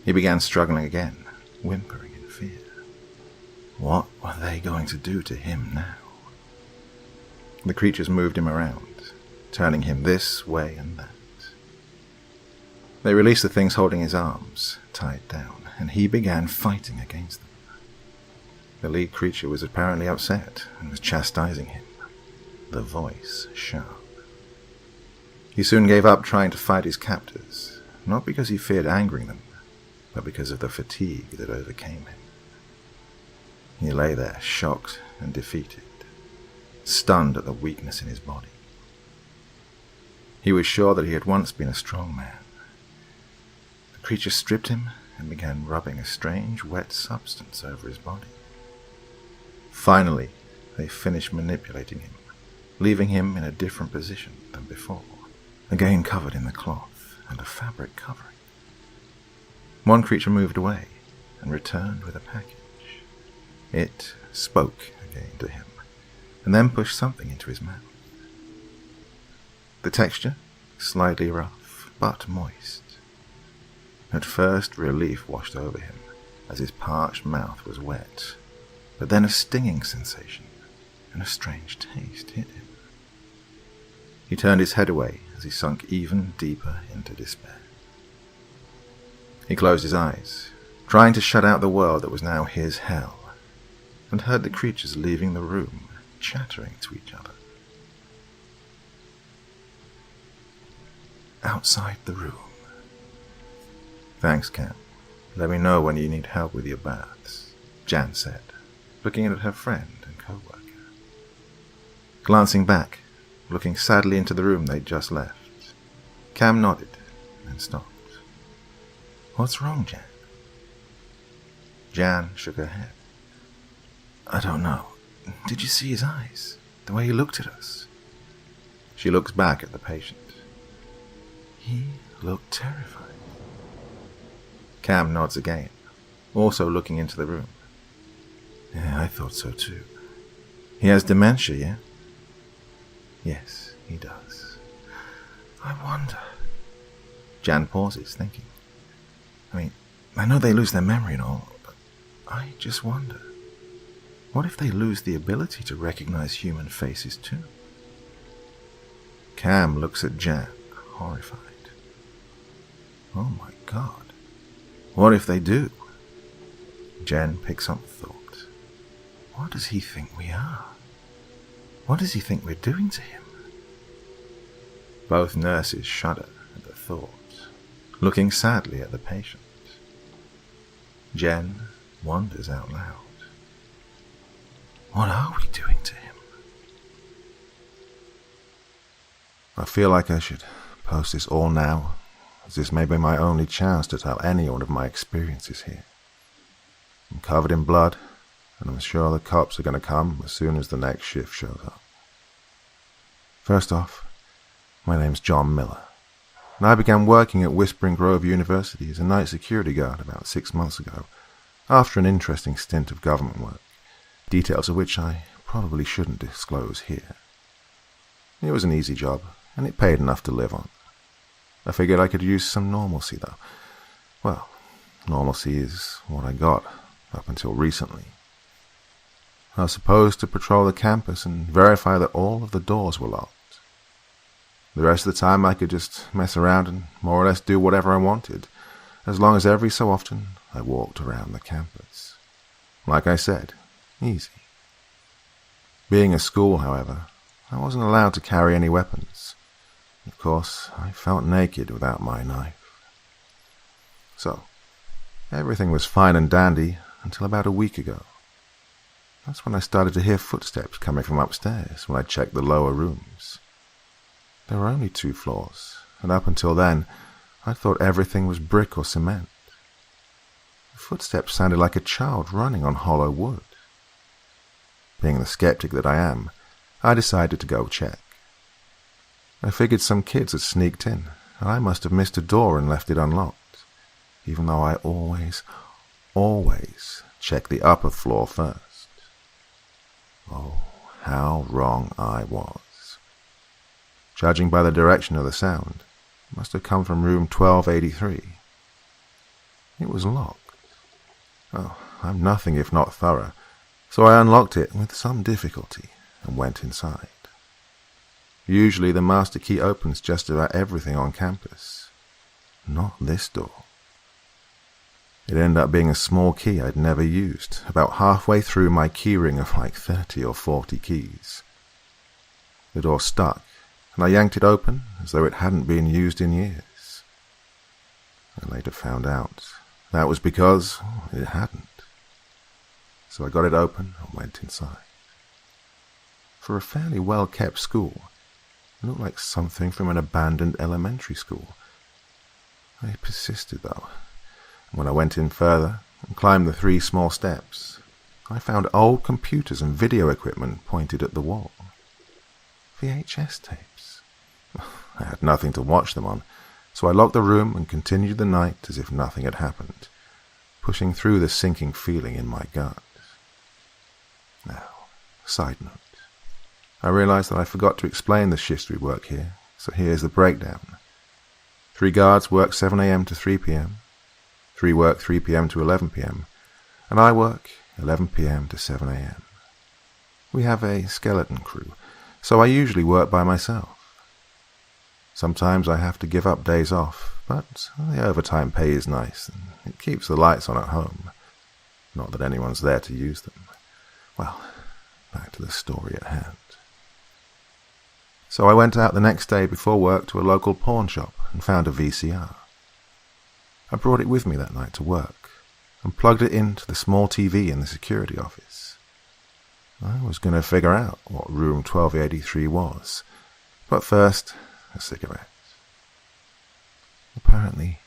He began struggling again, whimpering in fear. What were they going to do to him now? The creatures moved him around, turning him this way and that. They released the things holding his arms, tied down, and he began fighting against them. The lead creature was apparently upset and was chastising him, the voice sharp. He soon gave up trying to fight his captors, not because he feared angering them, but because of the fatigue that overcame him. He lay there, shocked and defeated, stunned at the weakness in his body. He was sure that he had once been a strong man. The creature stripped him and began rubbing a strange, wet substance over his body. Finally, they finished manipulating him, leaving him in a different position than before, again covered in the cloth and a fabric covering. One creature moved away and returned with a package. It spoke again to him, and then pushed something into his mouth. The texture, slightly rough, but moist. At first, relief washed over him, as his parched mouth was wet, but then a stinging sensation and a strange taste hit him. He turned his head away as he sunk even deeper into despair. He closed his eyes, trying to shut out the world that was now his hell, and heard the creatures leaving the room, chattering to each other. Outside the room. "Thanks, Cam. Let me know when you need help with your baths," Jan said, looking at her friend and co-worker. Glancing back, looking sadly into the room they'd just left, Cam nodded and stopped. "What's wrong, Jan?" Jan shook her head. "I don't know. Did you see his eyes? The way he looked at us?" She looks back at the patient. "He looked terrified." Cam nods again, also looking into the room. "Yeah, I thought so too. He has dementia, yeah?" "Yes, he does. I wonder." Jan pauses, thinking. I know they lose their memory and all, but I just wonder. What if they lose the ability to recognize human faces too? Cam looks at Jan, horrified. Oh my God. What if they do? Jen picks up the thought. What does he think we are? What does he think we're doing to him? Both nurses shudder at the thought, looking sadly at the patient. Jen wonders out loud. What are we doing to him? I feel like I should post this all now, as this may be my only chance to tell anyone of my experiences here. I'm covered in blood, and I'm sure the cops are going to come as soon as the next shift shows up. First off, my name's John Miller, and I began working at Whispering Grove University as a night security guard about 6 months ago, after an interesting stint of government work, details of which I probably shouldn't disclose here. It was an easy job, and it paid enough to live on. I figured I could use some normalcy, though. Well, normalcy is what I got up until recently. I was supposed to patrol the campus and verify that all of the doors were locked. The rest of the time I could just mess around and more or less do whatever I wanted, as long as every so often I walked around the campus. Like I said, easy. Being a school, however, I wasn't allowed to carry any weapons. Of course, I felt naked without my knife. So, everything was fine and dandy until about a week ago. That's when I started to hear footsteps coming from upstairs when I checked the lower rooms. There were only 2 floors, and up until then, I thought everything was brick or cement. footsteps sounded like a child running on hollow wood. Being the skeptic that I am, I decided to go check. I figured some kids had sneaked in, and I must have missed a door and left it unlocked, even though I always check the upper floor first. Oh, how wrong I was. Judging by the direction of the sound, it must have come from room 1283. It was locked. Oh, I'm nothing if not thorough, so I unlocked it with some difficulty and went inside. Usually the master key opens just about everything on campus. Not this door. It ended up being a small key I'd never used, about halfway through my keyring of like 30 or 40 keys. The door stuck, and I yanked it open as though it hadn't been used in years. I later found out that was because it hadn't. So I got it open and went inside. For a fairly well-kept school, it looked like something from an abandoned elementary school. I persisted, though. When I went in further and climbed the 3 small steps, I found old computers and video equipment pointed at the wall. VHS tapes. I had nothing to watch them on, so I locked the room and continued the night as if nothing had happened, pushing through the sinking feeling in my gut. Now, side note. I realized that I forgot to explain the shifts we work here, so here's the breakdown. 3 guards work 7 a.m. to 3 p.m., 3 work 3 p.m. to 11 p.m., and I work 11 p.m. to 7 a.m. We have a skeleton crew, so I usually work by myself. Sometimes I have to give up days off, but the overtime pay is nice, and it keeps the lights on at home. Not that anyone's there to use them. Well, back to the story at hand. So I went out the next day before work to a local pawn shop and found a VCR. I brought it with me that night to work and plugged it into the small TV in the security office. I was going to figure out what room 1283 was, but first, a cigarette. Apparently,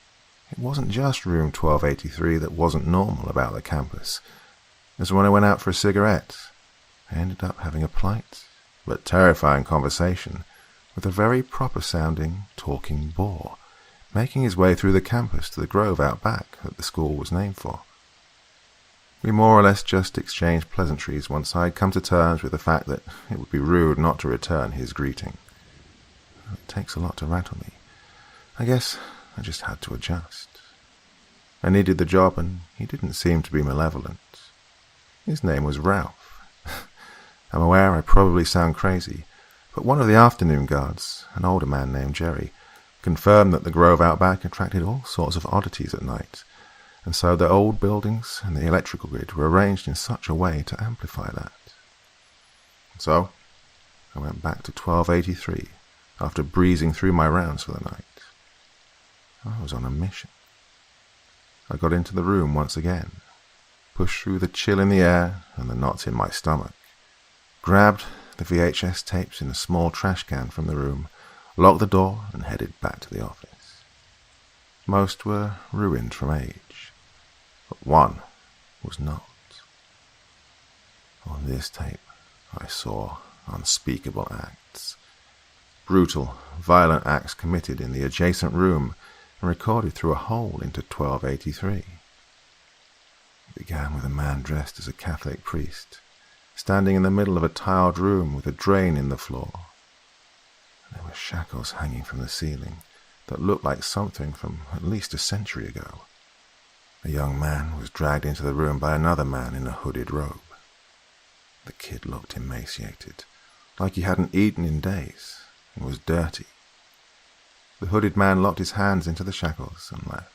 it wasn't just room 1283 that wasn't normal about the campus, as when I went out for a cigarette, I ended up having a polite but terrifying conversation with a very proper-sounding talking boar, making his way through the campus to the grove out back that the school was named for. We more or less just exchanged pleasantries once I had come to terms with the fact that it would be rude not to return his greeting. It takes a lot to rattle me. I guess I just had to adjust. I needed the job, and he didn't seem to be malevolent. His name was Ralph. I'm aware I probably sound crazy, but one of the afternoon guards, an older man named Jerry, confirmed that the grove out back attracted all sorts of oddities at night, and so the old buildings and the electrical grid were arranged in such a way to amplify that. So, I went back to 1283 after breezing through my rounds for the night. I was on a mission. I got into the room once again, pushed through the chill in the air and the knots in my stomach, grabbed the VHS tapes in a small trash can from the room, locked the door, and headed back to the office. Most were ruined from age, but one was not. On this tape, I saw unspeakable acts. Brutal, violent acts committed in the adjacent room and recorded through a hole into 1283. It began with a man dressed as a Catholic priest, standing in the middle of a tiled room with a drain in the floor. There were shackles hanging from the ceiling that looked like something from at least a century ago. A young man was dragged into the room by another man in a hooded robe. The kid looked emaciated, like he hadn't eaten in days, and was dirty. The hooded man locked his hands into the shackles and left.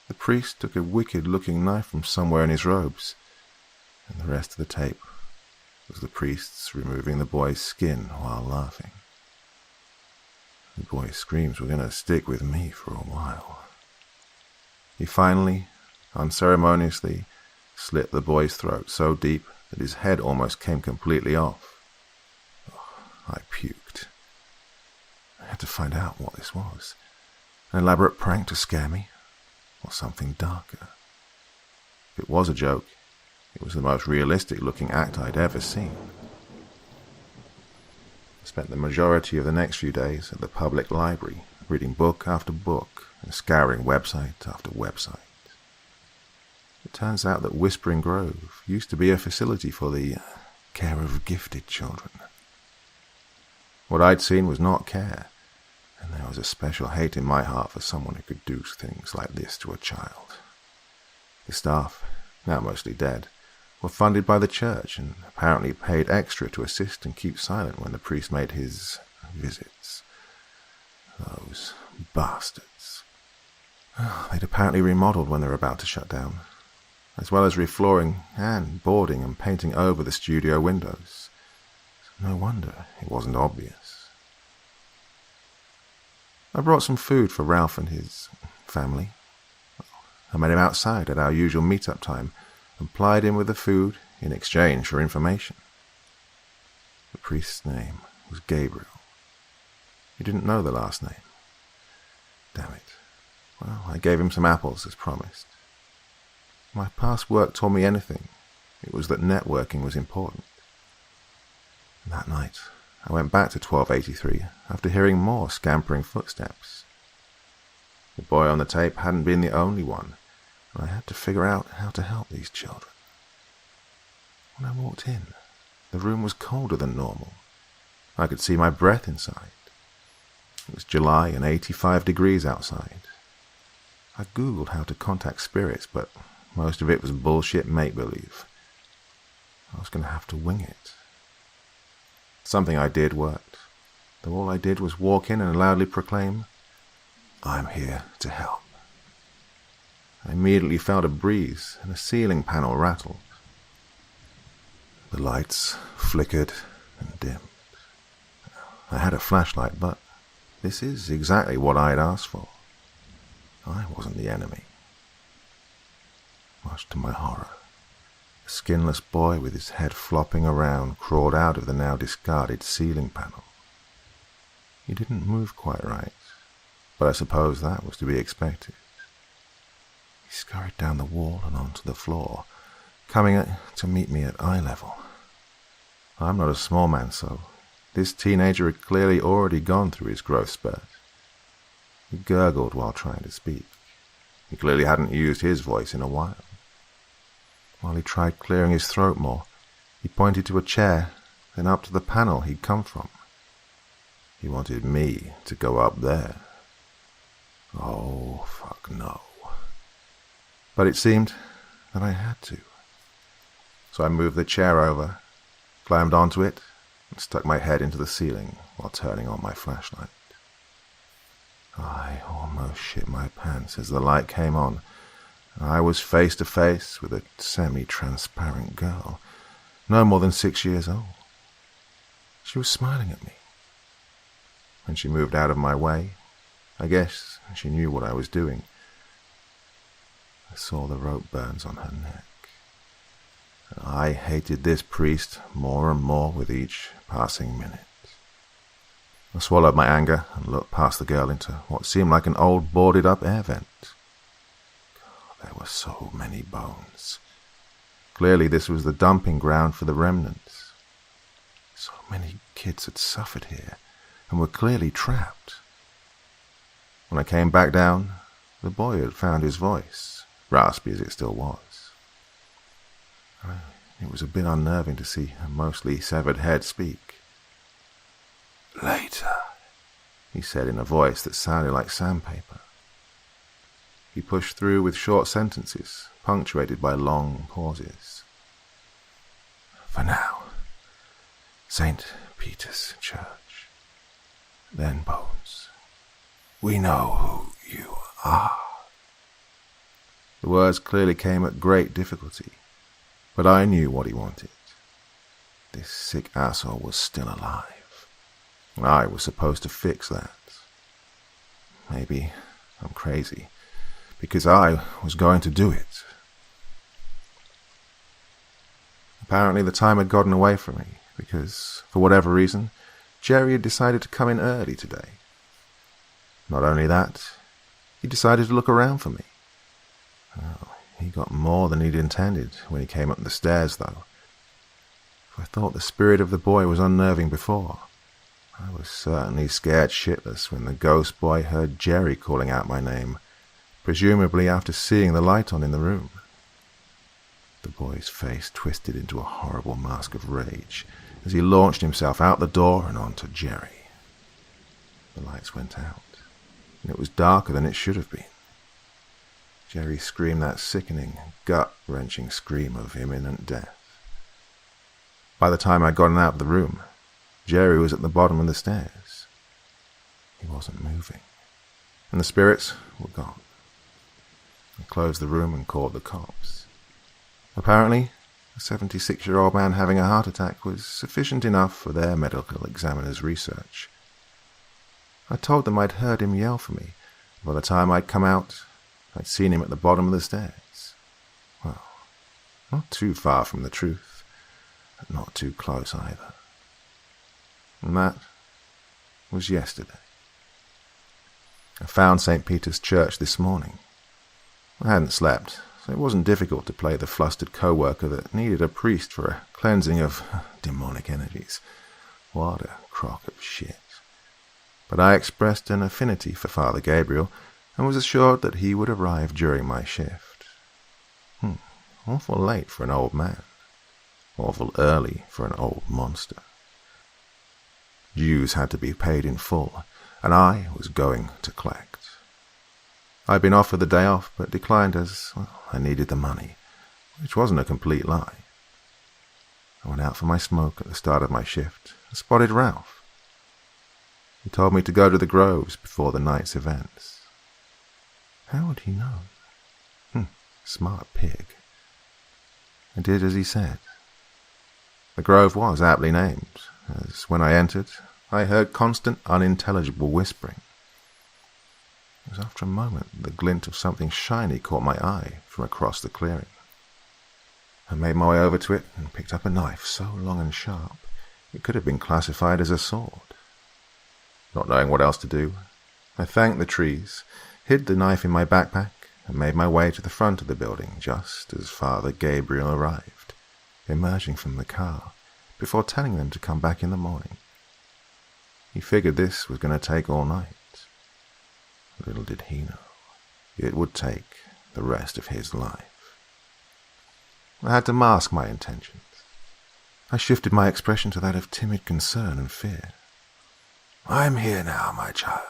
The priest took a wicked-looking knife from somewhere in his robes, and the rest of the tape was the priests removing the boy's skin while laughing. The boy's screams were going to stick with me for a while. He finally, unceremoniously, slit the boy's throat so deep that his head almost came completely off. I puked. I had to find out what this was. An elaborate prank to scare me, or something darker. If it was a joke, it was the most realistic-looking act I'd ever seen. I spent the majority of the next few days at the public library, reading book after book and scouring website after website. It turns out that Whispering Grove used to be a facility for the care of gifted children. What I'd seen was not care, and there was a special hate in my heart for someone who could do things like this to a child. The staff, now mostly dead, were funded by the church and apparently paid extra to assist and keep silent when the priest made his visits. Those bastards. They'd apparently remodeled when they were about to shut down, as well as reflooring and boarding and painting over the studio windows. No wonder it wasn't obvious. I brought some food for Ralph and his family. I met him outside at our usual meet-up time and plied him with the food in exchange for information. The priest's name was Gabriel. He didn't know the last name. Damn it. Well, I gave him some apples as promised. If my past work taught me anything, it was that networking was important. And that night, I went back to 1283 after hearing more scampering footsteps. The boy on the tape hadn't been the only one, and I had to figure out how to help these children. When I walked in, the room was colder than normal. I could see my breath inside. It was July and 85 degrees outside. I googled how to contact spirits, but most of it was bullshit make-believe. I was going to have to wing it. Something I did worked, though all I did was walk in and loudly proclaim, "I'm here to help." I immediately felt a breeze and a ceiling panel rattled. The lights flickered and dimmed. I had a flashlight, but this is exactly what I'd asked for. I wasn't the enemy. Much to my horror, a skinless boy with his head flopping around crawled out of the now discarded ceiling panel. He didn't move quite right, but I suppose that was to be expected. He scurried down the wall and onto the floor, coming to meet me at eye level. I'm not a small man, so this teenager had clearly already gone through his growth spurt. He gurgled while trying to speak. He clearly hadn't used his voice in a while. While he tried clearing his throat more, he pointed to a chair, then up to the panel he'd come from. He wanted me to go up there. Oh, fuck no. But it seemed that I had to. So I moved the chair over, climbed onto it, and stuck my head into the ceiling while turning on my flashlight. I almost shit my pants as the light came on. I was face to face with a semi-transparent girl, no more than 6 years old. She was smiling at me. When she moved out of my way, I guess she knew what I was doing. I saw the rope burns on her neck. I hated this priest more and more with each passing minute. I swallowed my anger and looked past the girl into what seemed like an old boarded-up air vent. There were so many bones. Clearly this was the dumping ground for the remnants. So many kids had suffered here and were clearly trapped. When I came back down, the boy had found his voice, raspy as it still was. It was a bit unnerving to see a mostly severed head speak. "Later," he said in a voice that sounded like sandpaper. He pushed through with short sentences, punctuated by long pauses. "For now, St. Peter's Church, then Bones. We know who you are." The words clearly came at great difficulty, but I knew what he wanted. This sick asshole was still alive. I was supposed to fix that. Maybe I'm crazy, because I was going to do it. Apparently the time had gotten away from me, because, for whatever reason, Jerry had decided to come in early today. Not only that, he decided to look around for me. Oh, He got more than he'd intended when he came up the stairs, though. If I thought the spirit of the boy was unnerving before, I was certainly scared shitless when the ghost boy heard Jerry calling out my name, presumably after seeing the light on in the room. The boy's face twisted into a horrible mask of rage as he launched himself out the door and onto Jerry. The lights went out, and it was darker than it should have been. Jerry screamed that sickening, gut-wrenching scream of imminent death. By the time I'd gotten out of the room, Jerry was at the bottom of the stairs. He wasn't moving, and the spirits were gone. I closed the room and called the cops. Apparently, a 76-year-old man having a heart attack was sufficient enough for their medical examiner's research. I told them I'd heard him yell for me. By the time I'd come out, I'd seen him at the bottom of the stairs. Well, not too far from the truth, but not too close either. And that was yesterday. I found St. Peter's Church this morning. I hadn't slept, so it wasn't difficult to play the flustered co-worker that needed a priest for a cleansing of demonic energies. What a crock of shit. But I expressed an affinity for Father Gabriel and was assured that he would arrive during my shift. Awful late for an old man. Awful early for an old monster. Dues had to be paid in full, and I was going to collect. I'd been offered the day off, but declined as, I needed the money, which wasn't a complete lie. I went out for my smoke at the start of my shift and spotted Ralph. He told me to go to the Groves before the night's events. How would he know? Smart pig. I did as he said. The Grove was aptly named, as when I entered, I heard constant, unintelligible whispering. It was after a moment that the glint of something shiny caught my eye from across the clearing. I made my way over to it and picked up a knife so long and sharp it could have been classified as a sword. Not knowing what else to do, I thanked the trees, hid the knife in my backpack, and made my way to the front of the building just as Father Gabriel arrived, emerging from the car, before telling them to come back in the morning. He figured this was going to take all night. Little did he know, it would take the rest of his life. I had to mask my intentions. I shifted my expression to that of timid concern and fear. "I'm here now, my child,"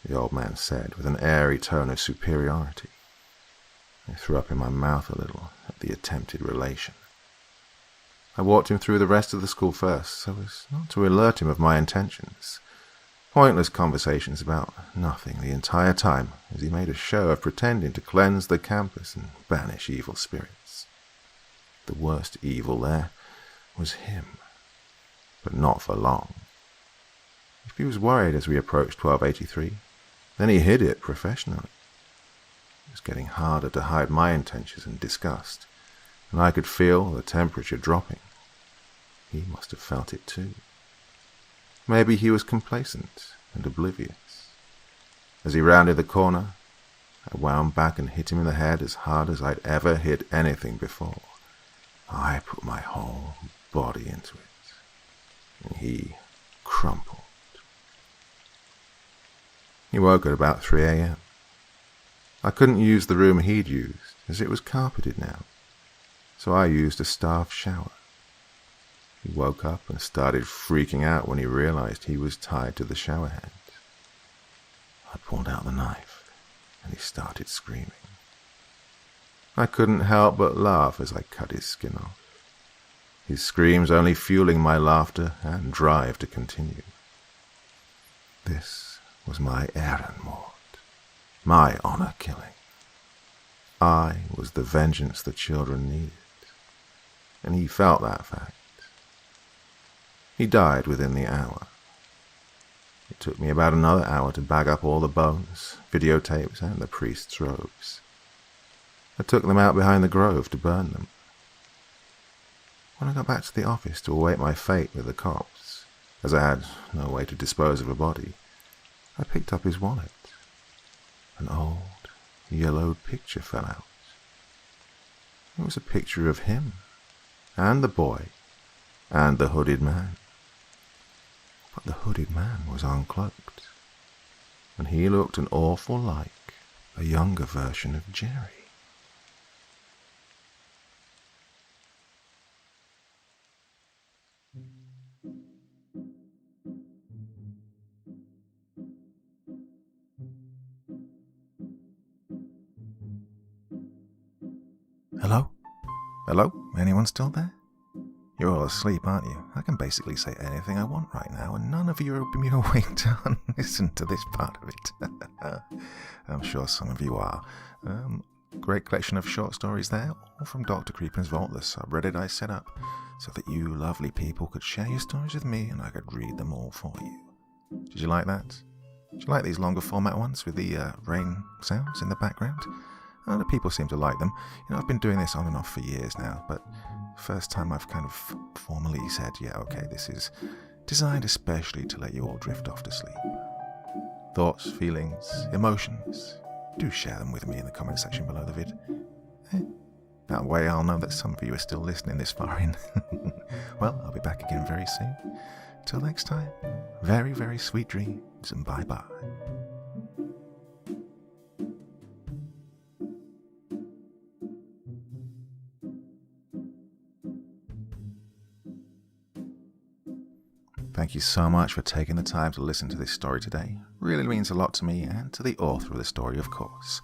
the old man said with an airy tone of superiority. I threw up in my mouth a little at the attempted relation. I walked him through the rest of the school first, so as not to alert him of my intentions. Pointless conversations about nothing the entire time, as he made a show of pretending to cleanse the campus and banish evil spirits. The worst evil there was him, but not for long. If he was worried as we approached 1283, then he hid it professionally. It was getting harder to hide my intentions and disgust, and I could feel the temperature dropping. He must have felt it too. Maybe he was complacent and oblivious. As he rounded the corner, I wound back and hit him in the head as hard as I'd ever hit anything before. I put my whole body into it, and he crumpled. He woke at about 3 a.m. I couldn't use the room he'd used, as it was carpeted now, so I used a staff shower. He woke up and started freaking out when he realized he was tied to the shower head. I pulled out the knife, and he started screaming. I couldn't help but laugh as I cut his skin off, his screams only fueling my laughter and drive to continue. This was my Ehrenmord, my honor-killing. I was the vengeance the children needed, and he felt that fact. He died within the hour. It took me about another hour to bag up all the bones, videotapes, and the priest's robes. I took them out behind the grove to burn them. When I got back to the office to await my fate with the cops, as I had no way to dispose of a body, I picked up his wallet. An old, yellowed picture fell out, It was a picture of him, and the boy, and the hooded man. But the hooded man was uncloaked, and he looked an awful like a younger version of Jerry. Hello? Hello? Anyone still there? You're all asleep, aren't you? I can basically say anything I want right now, and none of you will be awake to listen to this part of it. I'm sure some of you are. Great collection of short stories there, all from Dr. Creepen's Vault, the subreddit I set up, so that you lovely people could share your stories with me and I could read them all for you. Did you like that? Did you like these longer format ones with the rain sounds in the background? The people seem to like them. I've been doing this on and off for years now, but first time I've kind of formally said, yeah, okay, this is designed especially to let you all drift off to sleep. Thoughts, feelings, emotions, do share them with me in the comment section below the vid. That way I'll know that some of you are still listening this far in. Well, I'll be back again very soon. Till next time, very, very sweet dreams and bye-bye. Thank you so much for taking the time to listen to this story today. Really means a lot to me and to the author of the story, of course.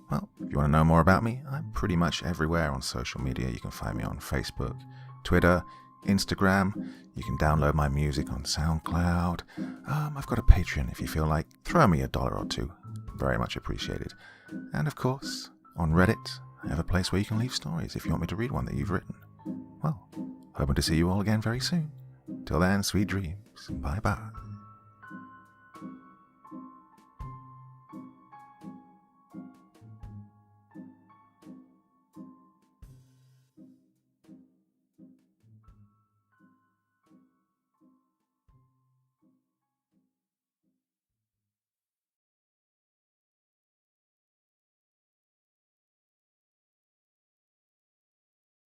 Well, if you want to know more about me, I'm pretty much everywhere on social media. You can find me on Facebook, Twitter, Instagram. You can download my music on SoundCloud. I've got a Patreon if you feel like. Throw me $1 or $2. Very much appreciated. And of course, on Reddit, I have a place where you can leave stories if you want me to read one that you've written. Well, hoping to see you all again very soon. Till then, sweet dreams. Bye-bye.